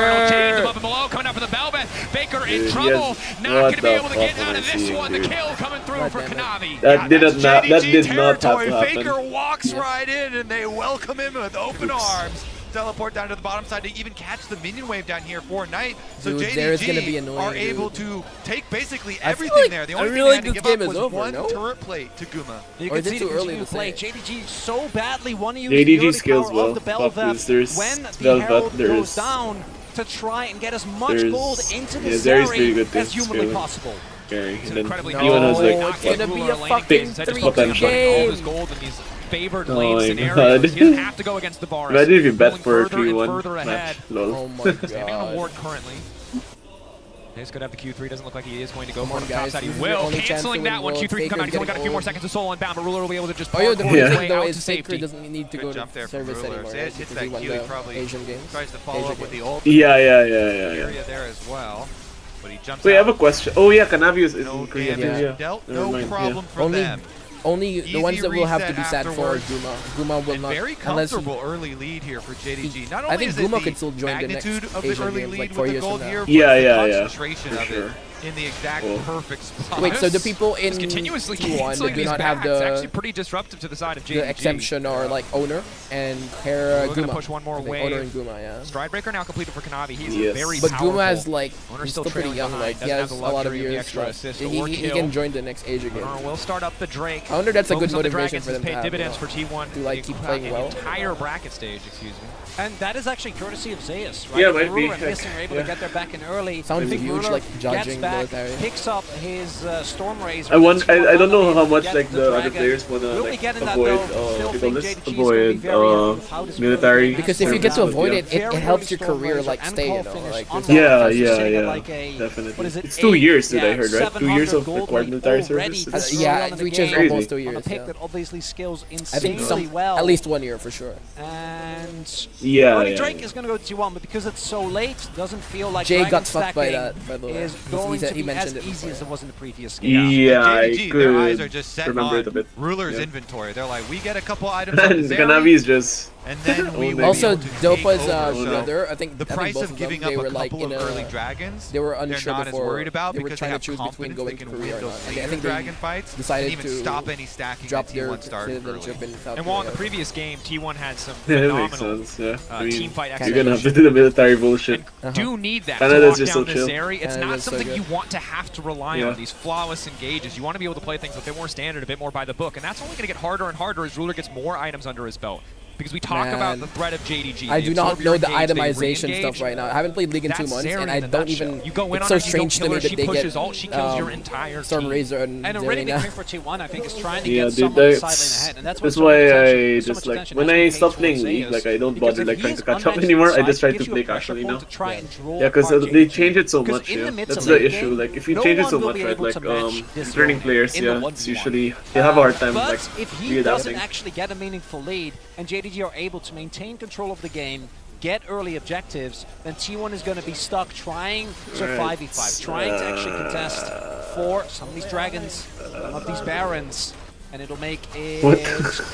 Speaker 5: Above and below, coming up for the Belveth. Faker in trouble. Not going to be able to get out of this one. The kill coming through for Kanavi.
Speaker 1: That did not have to happen.
Speaker 2: Faker walks right in, and they welcome him with open arms. Teleport down to the bottom side to even catch the minion wave down here for Knight. So JDG are able to take basically everything there. The only thing they had to give up was one turret plate to Guma.
Speaker 3: You can see too early to play. JDG so badly want to use
Speaker 1: JDG skills
Speaker 3: well. The Belveth when the Herald goes down to try and get as much gold into the Zeri as humanly possible.
Speaker 1: It's
Speaker 5: incredibly
Speaker 4: it's gonna be a fucking 3-2 game.
Speaker 5: Favored lane scenarios. He doesn't have to go against the bars.
Speaker 1: Imagine if you bet for a 3-1 match.
Speaker 4: Oh my god.
Speaker 5: Standing on a ward currently. He's going to have the Q3. Doesn't look like he is going to go for the top side. He will. Canceling that one. Q3 can come out. He's only got a few more seconds of soul unbound, but Ruler will be able to just
Speaker 4: the
Speaker 5: way
Speaker 4: though
Speaker 5: out
Speaker 4: is
Speaker 5: to safety.
Speaker 4: Doesn't need to go to service anymore.
Speaker 2: Hits that Q, he probably
Speaker 4: Asian games.
Speaker 2: tries to follow up with the ult.
Speaker 1: Yeah.
Speaker 2: Area there as well. But he jumps
Speaker 1: Wait, I
Speaker 2: out.
Speaker 1: have a question. Oh yeah, Kanavi is in Korea.
Speaker 2: Dealt, no problem for them.
Speaker 4: Only the ones that will have to be sad for Guma. Guma will not.
Speaker 2: Very comfortable early lead here for JDG. Not only
Speaker 4: I think
Speaker 2: is
Speaker 4: Guma
Speaker 2: it
Speaker 4: could still join the next Asian
Speaker 2: early
Speaker 4: games,
Speaker 2: lead
Speaker 4: like 4
Speaker 2: with the
Speaker 4: years
Speaker 2: gold
Speaker 4: from now.
Speaker 2: here,
Speaker 1: Yeah,
Speaker 2: the concentration of it in the exact perfect spot.
Speaker 4: Wait, so the people in
Speaker 5: continuously
Speaker 4: T1 that do not have
Speaker 5: it's actually pretty disruptive to the side of JDG.
Speaker 4: The exemption are like Owner and Guma.
Speaker 5: Push one more wave.
Speaker 4: Owner and Guma, yeah.
Speaker 5: Stridebreaker now completed for Kanavi. He's very
Speaker 4: but
Speaker 5: powerful.
Speaker 4: Guma has like
Speaker 5: Owner's
Speaker 4: still pretty young. Like he has a lot of years left. He can join the next Asia game.
Speaker 5: Owner will start up the Drake.
Speaker 4: I wonder that's a good motivation for them to have.
Speaker 5: Dividends for T1
Speaker 4: to like keep playing well.
Speaker 5: Entire bracket stage, excuse me.
Speaker 3: And that is actually courtesy of Zeus, right?
Speaker 1: Yeah, might be.
Speaker 3: Ruler and Missing are able to get there back in early.
Speaker 4: Sounds huge, like judging
Speaker 3: gets back,
Speaker 4: military.
Speaker 3: picks up his Storm Rays.
Speaker 1: I don't know how much like the other players wanna like avoid military.
Speaker 4: Because if you get to avoid it, it helps your career like stay, you know. Like
Speaker 1: yeah, definitely. It's 2 years that I heard, right? 2 years of required military service.
Speaker 4: Yeah, it reaches almost 2 years.
Speaker 3: A pick that obviously scales
Speaker 4: I think
Speaker 3: insanely well.
Speaker 4: at least 1 year for sure.
Speaker 3: And Drake is going to go to T1, but because it's so late, doesn't feel like
Speaker 4: Jay got fucked by that, by the way.
Speaker 3: Is going to be as easy as it was in the previous game.
Speaker 1: Yeah,
Speaker 2: JDG, their eyes are just set on Ruler's inventory. They're like, we get a couple items on the
Speaker 1: Kanavi is just...
Speaker 2: And then we
Speaker 4: also, Dopa's brother, I think
Speaker 2: the price of giving up a couple of early dragons,
Speaker 4: they were unsure
Speaker 2: they're not
Speaker 4: before.
Speaker 2: as worried about
Speaker 4: they were
Speaker 2: because
Speaker 4: trying
Speaker 2: they
Speaker 4: to choose
Speaker 2: have
Speaker 4: between
Speaker 2: confidence
Speaker 4: going
Speaker 2: they
Speaker 4: to
Speaker 2: can
Speaker 4: Korea
Speaker 2: win
Speaker 4: or
Speaker 2: those
Speaker 4: not.
Speaker 2: later
Speaker 4: I think
Speaker 2: dragon fights
Speaker 4: decided
Speaker 2: and
Speaker 4: to
Speaker 2: even stop any stacking
Speaker 4: drop
Speaker 2: that
Speaker 4: their
Speaker 2: T1 started early.
Speaker 5: And while in the previous game, T1 had some
Speaker 1: phenomenal
Speaker 5: team fight
Speaker 1: execution. You're gonna have to do the military bullshit.
Speaker 5: Do need that
Speaker 1: Canada's
Speaker 5: to
Speaker 1: just
Speaker 5: lock down
Speaker 1: so
Speaker 5: this
Speaker 1: chill.
Speaker 5: area. It's not something you want to have to rely on, these flawless engages. You want to be able to play things a bit more standard, a bit more by the book, and that's only going to get harder and harder as Ruler gets more items under his belt. Because we talk about the threat of JDG.
Speaker 4: I do not know the itemization stuff right now. I haven't played League in 2 months, and I don't even.
Speaker 5: You go in
Speaker 4: it's
Speaker 5: on
Speaker 4: so strange to me that they get
Speaker 5: she kills your entire
Speaker 4: Storm
Speaker 5: team.
Speaker 4: Razor and
Speaker 3: a really big thing for T1, I think, is trying to get
Speaker 1: dude,
Speaker 3: someone sideline ahead, and that's
Speaker 1: why I just like when I stop playing League, like I don't bother like trying to catch up anymore. I just try to play casually now. Yeah, because they change it so much. Yeah, that's the issue. Like if you change it so much, right? Like returning players, yeah, it's usually they have a hard time like
Speaker 3: readapting. But if he doesn't actually get a meaningful lead, and JDG are able to maintain control of the game, get early objectives, then T1 is going to be stuck trying to 5v5, trying to actually contest for some of these dragons, some of these barons, and it'll make it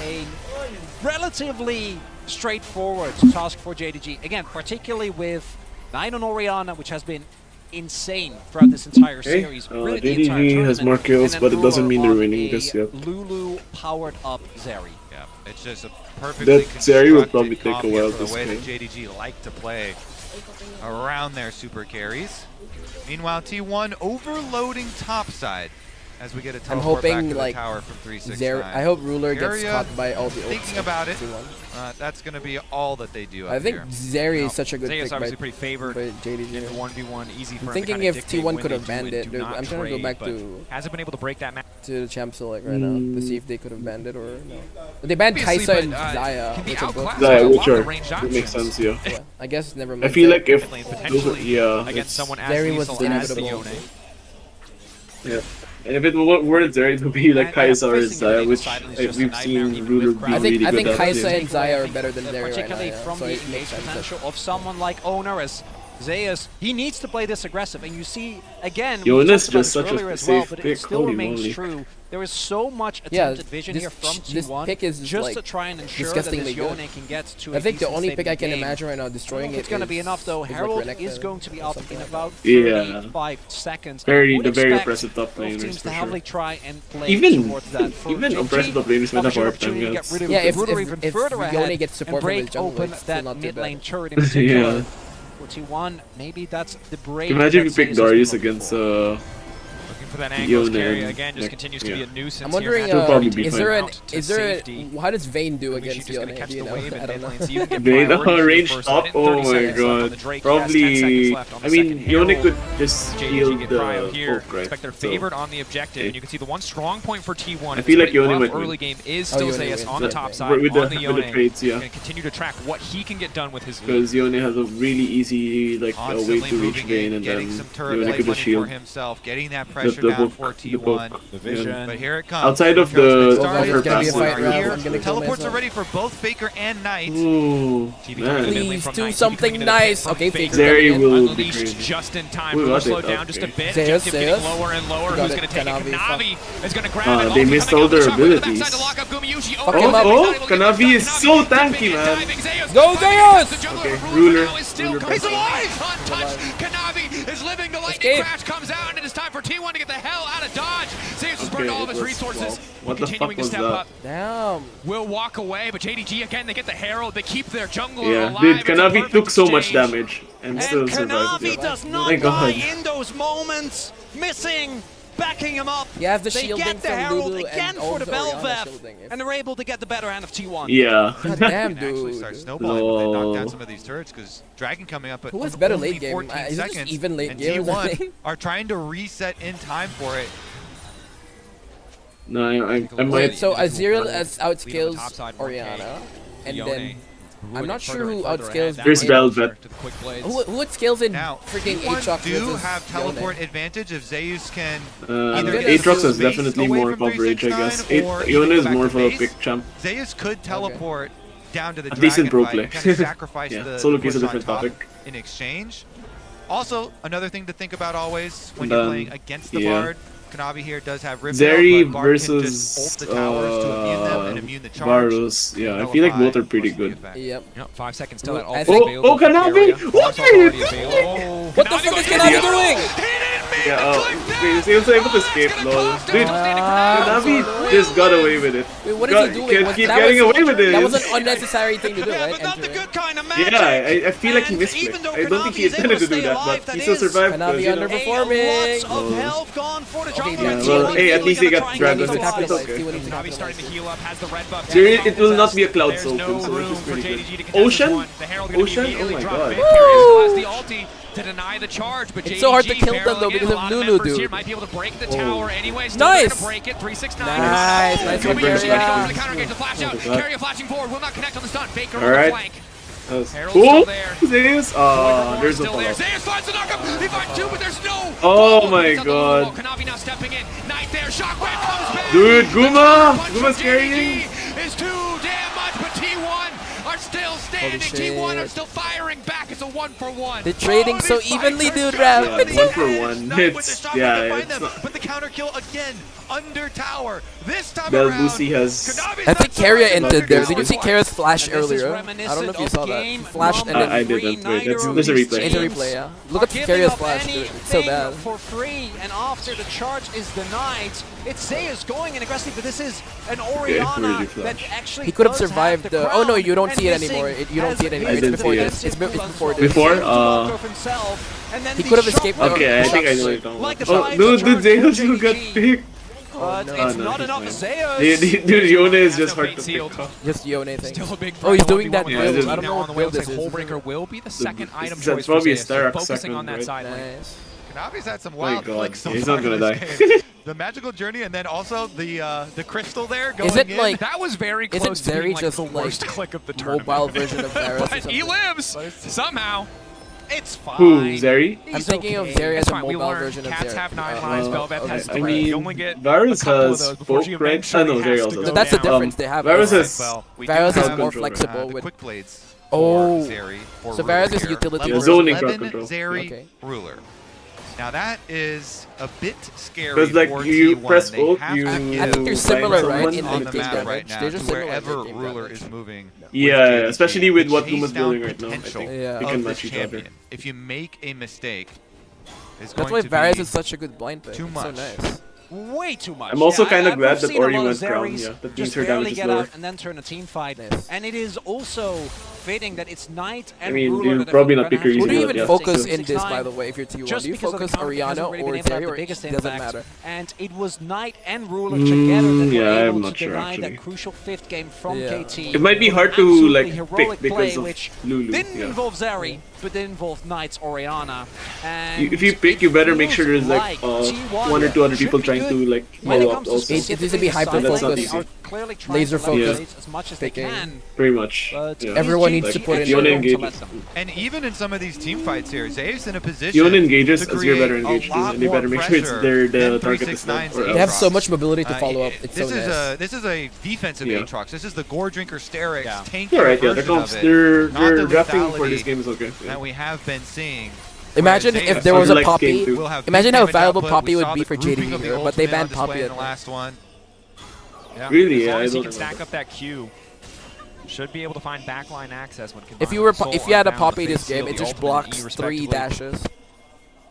Speaker 3: a relatively straightforward task for JDG. Again, particularly with 9 on Orianna, which has been insane throughout this entire series. Really
Speaker 1: JDG has more kills, but it doesn't mean they're winning this yet.
Speaker 3: Lulu powered up Zeri.
Speaker 2: Yeah, it's just a perfectly
Speaker 1: Zeri will probably take a while
Speaker 2: for the
Speaker 1: this
Speaker 2: way
Speaker 1: game.
Speaker 2: that JDG like to play around their super carries. Meanwhile, T1 overloading topside as we get a teleport back to the tower from 369.
Speaker 4: I hope Ruler gets caught by all the ults.
Speaker 2: Thinking about it, that's going to be all that they do.
Speaker 4: I think Zeri is such a good pick
Speaker 5: obviously pretty favored
Speaker 4: by JDG.
Speaker 5: In the 1v1, easy for
Speaker 4: I'm thinking if T1 could have banned it. I'm trying to go back to
Speaker 5: hasn't been able to break that match
Speaker 4: to the champ select right now to see if they could have banned it or no. But they banned Kai'Sa and Xayah, which are both.
Speaker 1: Xayah, which are that makes sense, yeah.
Speaker 4: I guess never mind.
Speaker 1: I feel like if
Speaker 5: against someone as
Speaker 4: Zeri was
Speaker 5: inevitable.
Speaker 1: Yeah. And if it weren't there, it would be like Kai'Sa or Xayah, which we've seen Ruler be really good at.
Speaker 4: I think Kai'Sa and Xayah are better than Zeri
Speaker 3: particularly
Speaker 4: right now,
Speaker 3: from
Speaker 4: so
Speaker 3: the
Speaker 4: it makes sense
Speaker 3: potential of someone like Owner as Zeus. He needs to play this aggressive, and you see again.
Speaker 1: Jonas just such
Speaker 3: a
Speaker 1: safe
Speaker 3: but
Speaker 1: pick.
Speaker 3: it still remains true. There is so much attempted vision here from T1
Speaker 4: this pick is
Speaker 3: just
Speaker 4: like
Speaker 3: to try and ensure that this Yone can get to.
Speaker 4: I think the only pick I can imagine right now destroying it.
Speaker 3: It's going to be enough though. Herald is going to be up in about 35 seconds.
Speaker 1: The very oppressive top laners
Speaker 3: teams
Speaker 1: for
Speaker 3: to heavily
Speaker 1: sure.
Speaker 3: try and play
Speaker 1: Even
Speaker 3: JDG,
Speaker 1: oppressive top laners might have hard time, guys.
Speaker 4: Yeah, if Yone gets support from his jungle,
Speaker 3: open
Speaker 4: it's still
Speaker 3: that
Speaker 4: not too
Speaker 3: mid lane
Speaker 4: bad.
Speaker 3: turret in particular.
Speaker 1: Yeah.
Speaker 3: For T1, maybe that's the brave.
Speaker 1: Imagine if you pick Darius against
Speaker 5: looking for that angles carry
Speaker 1: Yone,
Speaker 5: again, just continues to be a nuisance.
Speaker 4: I'm wondering, is there how does Vayne do against Yone?
Speaker 5: Catch the
Speaker 4: You know?
Speaker 5: wave
Speaker 4: I don't know.
Speaker 1: Vayne range top? Oh my god. Probably. I mean, Yone could just steal the poke, right?
Speaker 5: Expect they're favored on the objective, and you can see the one strong point for T1.
Speaker 1: I feel like Yone might
Speaker 5: early game is still Zeus on the top side
Speaker 1: with
Speaker 5: on the Yone.
Speaker 1: trades, yeah.
Speaker 5: And continue to track what he can get done with his lead.
Speaker 1: Because Yone has a really easy way to reach Vayne, and then Yone could just shield.
Speaker 2: Himself, getting that pressure down for T1.
Speaker 5: The vision.
Speaker 2: But here it comes.
Speaker 1: Outside of the
Speaker 2: teleports are ready for both Faker and Knight.
Speaker 1: Ooh,
Speaker 4: please do something nice. Okay, Faker.
Speaker 1: Zeri will be
Speaker 5: Unleashed just in time. Will slow down just a bit.
Speaker 4: Zeus
Speaker 5: getting lower and lower. Who's going to take it? Kanavi is going to grab it.
Speaker 1: They missed all their abilities. Oh, Kanavi is so tanky, man.
Speaker 4: Go Zeus!
Speaker 1: Okay, Ruler.
Speaker 2: He's alive! Untouched. Kanavi is living. The lightning crash comes out, and it is time for T1 to get the hell out of dodge. Zeus has burned all of his resources.
Speaker 1: What the fuck was that?
Speaker 4: Damn.
Speaker 5: Will walk away, but JDG again, they get the Herald, they keep their jungler alive.
Speaker 1: Dude, Kanavi took so much damage and still survived.
Speaker 3: Kanavi does not die in those moments, missing, backing him up.
Speaker 4: You have the
Speaker 3: they
Speaker 4: shielding
Speaker 3: get the
Speaker 4: from
Speaker 3: Herald
Speaker 4: Lulu
Speaker 3: again
Speaker 4: and
Speaker 3: for the Bel'Veth,
Speaker 4: shielding,
Speaker 3: and they're able to get the better hand of T1.
Speaker 1: Yeah.
Speaker 4: God damn,
Speaker 2: Actually
Speaker 4: dude.
Speaker 2: start snowballing when they knock down some of these turrets because Dragon coming up at
Speaker 4: Who was better
Speaker 2: only
Speaker 4: late game?
Speaker 2: 14
Speaker 4: Is it just
Speaker 2: seconds,
Speaker 4: even late
Speaker 2: and
Speaker 4: game?
Speaker 2: T1 are trying to reset in time for it.
Speaker 1: No, I might.
Speaker 4: Wait, so Azirael outscales Orianna, and then I'm not sure who outscales.
Speaker 1: There's Bel'Veth.
Speaker 4: Who outscales in
Speaker 2: Now,
Speaker 4: freaking
Speaker 2: T1
Speaker 4: Aatrox
Speaker 2: do have
Speaker 4: Yone?
Speaker 2: teleport advantage if Zeus can
Speaker 1: Aatrox has definitely more coverage, I guess. Yone is more of a pick champ.
Speaker 2: Zeus could teleport down to the
Speaker 1: A decent pro play.
Speaker 2: kind of sacrifice the
Speaker 1: solo queue is a
Speaker 2: push on
Speaker 1: different
Speaker 2: top
Speaker 1: topic.
Speaker 2: in exchange. Also, another thing to think about always when you're playing against the Bard, Kanavi here does have Rip
Speaker 1: Zeri
Speaker 2: but
Speaker 1: versus
Speaker 2: the towers to immune them and immune the charge.
Speaker 1: Varus. Yeah, I feel like both are pretty good.
Speaker 4: Yep.
Speaker 5: 5 seconds till that
Speaker 4: I
Speaker 5: ult
Speaker 4: think-
Speaker 5: available.
Speaker 1: Kanavi! What are you doing?
Speaker 4: What the fuck is Kanavi doing?
Speaker 1: Yeah, he was able to escape, lol. Dude, Kanavi just got away with it.
Speaker 4: Wait, what is he doing?
Speaker 1: Keep getting away with it.
Speaker 4: That was an unnecessary thing to do, right?
Speaker 3: But not the good kind of
Speaker 1: Yeah,
Speaker 3: magic.
Speaker 1: I feel like he misplayed. I don't think he intended to do that, but he still survived.
Speaker 4: Kanavi underperforming.
Speaker 3: Lots of health gone for the jungler.
Speaker 4: yeah,
Speaker 3: and
Speaker 1: well,
Speaker 3: T1
Speaker 1: hey, at
Speaker 3: really
Speaker 1: least he
Speaker 3: gonna
Speaker 1: got
Speaker 3: try and
Speaker 1: dragged.
Speaker 3: capitalize.
Speaker 1: It's okay.
Speaker 5: Kanavi starting to heal up, has the red buff.
Speaker 1: It will not be a cloud soul,
Speaker 5: There's
Speaker 1: so
Speaker 5: no
Speaker 1: which is
Speaker 5: room for
Speaker 1: pretty
Speaker 5: JDG to
Speaker 1: good.
Speaker 5: contest
Speaker 1: Ocean?
Speaker 5: this one. The Herald gonna
Speaker 1: Ocean?
Speaker 5: be immediately
Speaker 1: Oh my
Speaker 5: dropped.
Speaker 1: god.
Speaker 5: Faker still has the ulti to deny the charge, but
Speaker 4: It's so hard to
Speaker 5: JDG
Speaker 4: kill them, though,
Speaker 5: barreling
Speaker 4: because
Speaker 5: in.
Speaker 4: of
Speaker 5: A lot
Speaker 4: Lulu,
Speaker 5: members
Speaker 4: dude.
Speaker 5: here might be able to break the tower anyway. Still
Speaker 4: Nice.
Speaker 5: gonna break it. 369.
Speaker 4: Nice, nice
Speaker 5: Gonna
Speaker 4: one,
Speaker 5: be usually gonna go
Speaker 4: Carrier.
Speaker 5: for the counter engage, the flash out. Carrier flashing forward, will not connect on the stun. Faker on the
Speaker 1: Alright.
Speaker 5: flank.
Speaker 1: Herald's
Speaker 5: still there.
Speaker 1: Zeus? There's no
Speaker 5: Still there.
Speaker 1: follow-up.
Speaker 5: Zeus finds the knockup. He finds two, but there's no.
Speaker 1: Oh my god.
Speaker 5: Kanavi now stepping in. Knight there. Shockwave comes back.
Speaker 1: Dude, Guma!
Speaker 5: Punch
Speaker 1: Guma's
Speaker 5: from
Speaker 1: carrying.
Speaker 5: JDG is too damn much, but T1 are still standing. T1 are still firing back. It's a 1-for-1.
Speaker 4: They're trading so evenly, dude, Raph.
Speaker 1: Yeah, 1-for-1.
Speaker 2: Knight with the
Speaker 1: It's,
Speaker 2: shot
Speaker 1: yeah,
Speaker 2: to find
Speaker 1: it's
Speaker 2: them,
Speaker 1: not.
Speaker 2: but the counter kill again under tower. This time
Speaker 1: Bell
Speaker 2: around,
Speaker 1: Lucy has...
Speaker 4: I think Carrier entered there. Did you see Carrier's flash earlier? I don't know if you saw that. He flashed and then...
Speaker 1: I didn't. Wait, there's a replay.
Speaker 4: It's a replay, yeah. Look at Carrier's flash, dude. It's so bad.
Speaker 3: For free, and after the charge is denied, it's Zeus going in aggressive, but this is an Orianna that actually
Speaker 4: he could have survived the... Oh no, you don't see it anymore. You don't see it anymore. It's before this. It's before this.
Speaker 1: Before?
Speaker 4: He could have escaped.
Speaker 1: Okay, I think I know it. Oh, dude, Zeus who got picked.
Speaker 3: But it's not enough Zeus.
Speaker 1: Dude, Yone is just hard to pick up.
Speaker 4: Just Yone thing.
Speaker 5: Still a big
Speaker 4: oh, he's doing that
Speaker 1: yeah,
Speaker 4: build. I don't know what build this is.
Speaker 5: Hullbreaker will be the second item
Speaker 1: That's
Speaker 5: choice
Speaker 1: probably a
Speaker 5: for
Speaker 1: Starrock
Speaker 5: focusing
Speaker 1: second,
Speaker 5: on that
Speaker 1: right?
Speaker 5: side lane.
Speaker 4: Nice.
Speaker 2: Kanavi's had some wild flicks so
Speaker 1: he's
Speaker 2: far
Speaker 1: not gonna
Speaker 2: in
Speaker 1: die.
Speaker 2: this game. The magical journey, and then also the crystal there going
Speaker 4: is it
Speaker 2: in.
Speaker 4: like
Speaker 5: that was very close
Speaker 4: to being
Speaker 5: like the worst click of the tournament.
Speaker 4: Mobile version of Varus.
Speaker 5: But he lives somehow.
Speaker 3: It's fine.
Speaker 1: Who, Zeri?
Speaker 4: I'm thinking of Zeri as a mobile version of
Speaker 5: Cats
Speaker 4: Zeri.
Speaker 5: have 9 lives, Velvet has 3.
Speaker 1: I mean,
Speaker 5: you only get
Speaker 1: Varus
Speaker 5: a couple of
Speaker 1: has
Speaker 5: those before she
Speaker 1: folk, right?
Speaker 5: eventually
Speaker 1: No, Zeri
Speaker 5: has
Speaker 1: also
Speaker 5: to
Speaker 1: does.
Speaker 5: go
Speaker 4: That's the
Speaker 5: down.
Speaker 4: difference they have.
Speaker 1: Varus
Speaker 4: right?
Speaker 1: is...
Speaker 4: Varus is
Speaker 1: crowd
Speaker 4: more
Speaker 1: control,
Speaker 4: flexible
Speaker 2: the
Speaker 4: with...
Speaker 2: quick blades.
Speaker 4: Oh.
Speaker 2: Zeri,
Speaker 4: So Varus is utility.
Speaker 1: Yeah, zoning crowd control.
Speaker 2: Zeri,
Speaker 4: Okay.
Speaker 2: ruler. Now that is a bit scary.
Speaker 1: Because like
Speaker 2: for
Speaker 1: you
Speaker 2: T1.
Speaker 1: press
Speaker 2: They
Speaker 1: ult,
Speaker 2: have
Speaker 1: you...
Speaker 2: to
Speaker 4: I
Speaker 2: give
Speaker 4: think they're similar,
Speaker 1: blind
Speaker 4: right?
Speaker 1: someone
Speaker 4: In
Speaker 2: on
Speaker 4: the
Speaker 2: the
Speaker 4: game
Speaker 2: map right
Speaker 4: damage.
Speaker 2: now
Speaker 4: They're
Speaker 2: to
Speaker 4: just similar.
Speaker 2: wherever
Speaker 4: game
Speaker 2: ruler
Speaker 4: damage.
Speaker 2: is moving.
Speaker 1: Yeah, especially with what
Speaker 2: Chase
Speaker 1: Guma's
Speaker 2: down
Speaker 1: building right now. I
Speaker 2: potential
Speaker 1: think
Speaker 4: Yeah.
Speaker 1: they
Speaker 2: of
Speaker 1: can
Speaker 2: the
Speaker 1: match each other.
Speaker 2: champion. If you make a mistake, it's
Speaker 4: That's
Speaker 2: going
Speaker 4: why
Speaker 2: to
Speaker 4: Varus
Speaker 2: be
Speaker 4: is such a good blind pick.
Speaker 2: too
Speaker 4: It's
Speaker 2: much.
Speaker 4: so nice.
Speaker 3: Way too much.
Speaker 1: I'm also
Speaker 3: Yeah,
Speaker 1: kind of
Speaker 3: I've
Speaker 1: glad that
Speaker 3: seen a
Speaker 1: Ori
Speaker 3: lot of
Speaker 1: went crown.
Speaker 3: Zeris
Speaker 1: Yeah, that means
Speaker 3: just
Speaker 1: her
Speaker 3: barely
Speaker 1: damage is
Speaker 3: get
Speaker 1: lower.
Speaker 3: out and then turn a team fight.
Speaker 4: Nice.
Speaker 3: And it is also fitting that it's Knight and
Speaker 1: I mean,
Speaker 3: Ruler
Speaker 1: you'll
Speaker 3: that
Speaker 1: probably
Speaker 3: are
Speaker 1: not pick her
Speaker 3: gonna
Speaker 4: Who do
Speaker 1: easy,
Speaker 4: you
Speaker 1: but
Speaker 4: even
Speaker 1: yeah.
Speaker 4: focus
Speaker 1: So-
Speaker 4: in this, by the way, if you're T1?
Speaker 3: Just
Speaker 4: Do you
Speaker 3: because of
Speaker 4: focus
Speaker 3: the counter
Speaker 4: Orianna
Speaker 3: hasn't really
Speaker 4: or
Speaker 3: been able to have
Speaker 4: Zeri,
Speaker 3: the
Speaker 4: or
Speaker 3: biggest
Speaker 4: it doesn't
Speaker 3: impact.
Speaker 4: matter?
Speaker 3: And it was Knight and Ruler together that
Speaker 1: yeah,
Speaker 3: were
Speaker 1: I'm
Speaker 3: able
Speaker 1: not
Speaker 3: to
Speaker 1: sure,
Speaker 3: deny
Speaker 1: actually.
Speaker 3: that crucial 5th game from
Speaker 4: Yeah.
Speaker 3: KT.
Speaker 1: It might be hard to
Speaker 3: Absolutely
Speaker 1: like
Speaker 3: heroic
Speaker 1: pick because
Speaker 3: play,
Speaker 1: of
Speaker 3: which
Speaker 1: Lulu.
Speaker 3: didn't
Speaker 1: Yeah.
Speaker 3: involve Zeri, but did involve Knight's Orianna. And
Speaker 1: If you pick, you better make sure there's
Speaker 3: feels
Speaker 1: like
Speaker 3: T1
Speaker 1: 1 or 2 other
Speaker 3: should
Speaker 1: people
Speaker 3: be
Speaker 1: trying
Speaker 3: good
Speaker 1: to like
Speaker 3: when it
Speaker 1: follow up
Speaker 3: comes to
Speaker 1: also.
Speaker 4: It needs to be hyper
Speaker 1: That's not
Speaker 4: focused.
Speaker 1: easy.
Speaker 3: Clearly trying
Speaker 4: Laser
Speaker 3: to
Speaker 4: focused.
Speaker 3: leverage as much as they
Speaker 4: Picking.
Speaker 3: can.
Speaker 1: Pretty much.
Speaker 3: But
Speaker 1: Yeah.
Speaker 4: Everyone needs to put in
Speaker 1: Yone
Speaker 3: to
Speaker 1: engages.
Speaker 3: let them.
Speaker 2: And even in some of these team fights here, Zeus in a position
Speaker 1: Yone engages
Speaker 2: to
Speaker 1: as you're better
Speaker 2: create
Speaker 1: engaged
Speaker 2: a
Speaker 1: too,
Speaker 2: lot
Speaker 1: and you better
Speaker 2: more
Speaker 1: make sure it's
Speaker 2: pressure
Speaker 1: the
Speaker 2: than
Speaker 1: target is not.
Speaker 2: 369's
Speaker 1: Or
Speaker 4: They have
Speaker 1: else.
Speaker 4: so much mobility to follow up. It's so
Speaker 2: this is
Speaker 4: nice.
Speaker 2: this is a defensive
Speaker 1: Yeah.
Speaker 2: Aatrox. This is the Gore Drinker Sterix
Speaker 3: Yeah.
Speaker 2: tanky
Speaker 1: You're right, yeah,
Speaker 2: version of it.
Speaker 1: they're
Speaker 2: Not the
Speaker 1: drafting for
Speaker 2: lethality
Speaker 1: this game is okay.
Speaker 2: that
Speaker 1: Yeah.
Speaker 2: we have been seeing.
Speaker 4: Imagine
Speaker 2: Whereas
Speaker 4: if
Speaker 2: Zeus
Speaker 4: there was a
Speaker 1: Like
Speaker 4: Poppy.
Speaker 1: game two.
Speaker 2: will have
Speaker 4: Imagine
Speaker 2: big
Speaker 4: how
Speaker 2: damage
Speaker 4: valuable
Speaker 2: output.
Speaker 4: Poppy
Speaker 2: We
Speaker 4: would
Speaker 2: saw
Speaker 4: be
Speaker 2: the
Speaker 4: for
Speaker 2: grouping
Speaker 4: JDG
Speaker 2: of the
Speaker 4: here, but they
Speaker 2: ultimate on
Speaker 4: banned
Speaker 2: display
Speaker 4: Poppy
Speaker 2: in
Speaker 4: at
Speaker 2: the
Speaker 4: the
Speaker 2: last one.
Speaker 5: Yeah.
Speaker 1: Really?
Speaker 5: As
Speaker 1: Yeah,
Speaker 5: long
Speaker 1: I
Speaker 5: as he
Speaker 1: don't
Speaker 5: can
Speaker 1: remember.
Speaker 5: stack up that Q, should be able to find backline access when combined.
Speaker 4: If you were,
Speaker 5: Soul
Speaker 4: if you had a
Speaker 5: Unbound,
Speaker 4: Poppy
Speaker 5: the
Speaker 4: this
Speaker 5: Fate
Speaker 4: game,
Speaker 5: Seal,
Speaker 4: it
Speaker 5: the
Speaker 4: just
Speaker 5: Ultimate and
Speaker 4: blocks
Speaker 5: E
Speaker 4: 3
Speaker 5: respectively.
Speaker 4: dashes.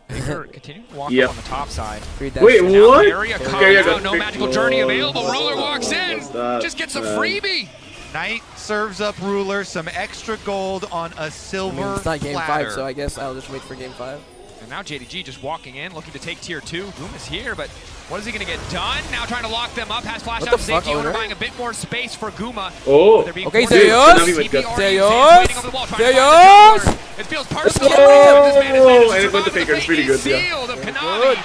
Speaker 5: Baker continuing to walk
Speaker 1: Yep.
Speaker 5: up on the top side.
Speaker 4: 3 dashes.
Speaker 1: Wait,
Speaker 5: Now
Speaker 1: what?
Speaker 5: Carrier comes
Speaker 1: Carrier
Speaker 5: out,
Speaker 1: got
Speaker 5: no
Speaker 1: picked.
Speaker 5: magical journey
Speaker 1: Oh,
Speaker 5: available. Ruler walks in,
Speaker 1: what's that,
Speaker 5: just gets a
Speaker 1: man?
Speaker 5: freebie.
Speaker 2: Knight serves up Ruler some extra gold on a
Speaker 4: I
Speaker 2: silver
Speaker 4: mean, it's not game
Speaker 2: platter.
Speaker 4: 5, so I guess I'll just wait for game 5.
Speaker 5: And now JDG just walking in, looking to take tier 2. Boom is here, but what is he going to get done? Now trying to lock them up. Has flash
Speaker 4: What
Speaker 5: out
Speaker 4: the
Speaker 5: safety.
Speaker 4: fuck,
Speaker 5: Owner
Speaker 4: Owner?
Speaker 5: buying a bit more space for Guma.
Speaker 1: Oh,
Speaker 5: They're being
Speaker 4: Okay,
Speaker 5: cornered.
Speaker 4: Zeus!
Speaker 5: CB
Speaker 1: Zeus!
Speaker 5: already waiting over the wall, trying to find the
Speaker 4: Zeus!
Speaker 5: jungler. It feels personal.
Speaker 1: go!
Speaker 5: This man has managed to
Speaker 1: And it went to
Speaker 5: survive.
Speaker 1: Faker.
Speaker 5: The
Speaker 1: It's pretty
Speaker 5: fate is
Speaker 1: good, yeah.
Speaker 5: sealed of
Speaker 4: Very
Speaker 5: Kanavi.
Speaker 4: good.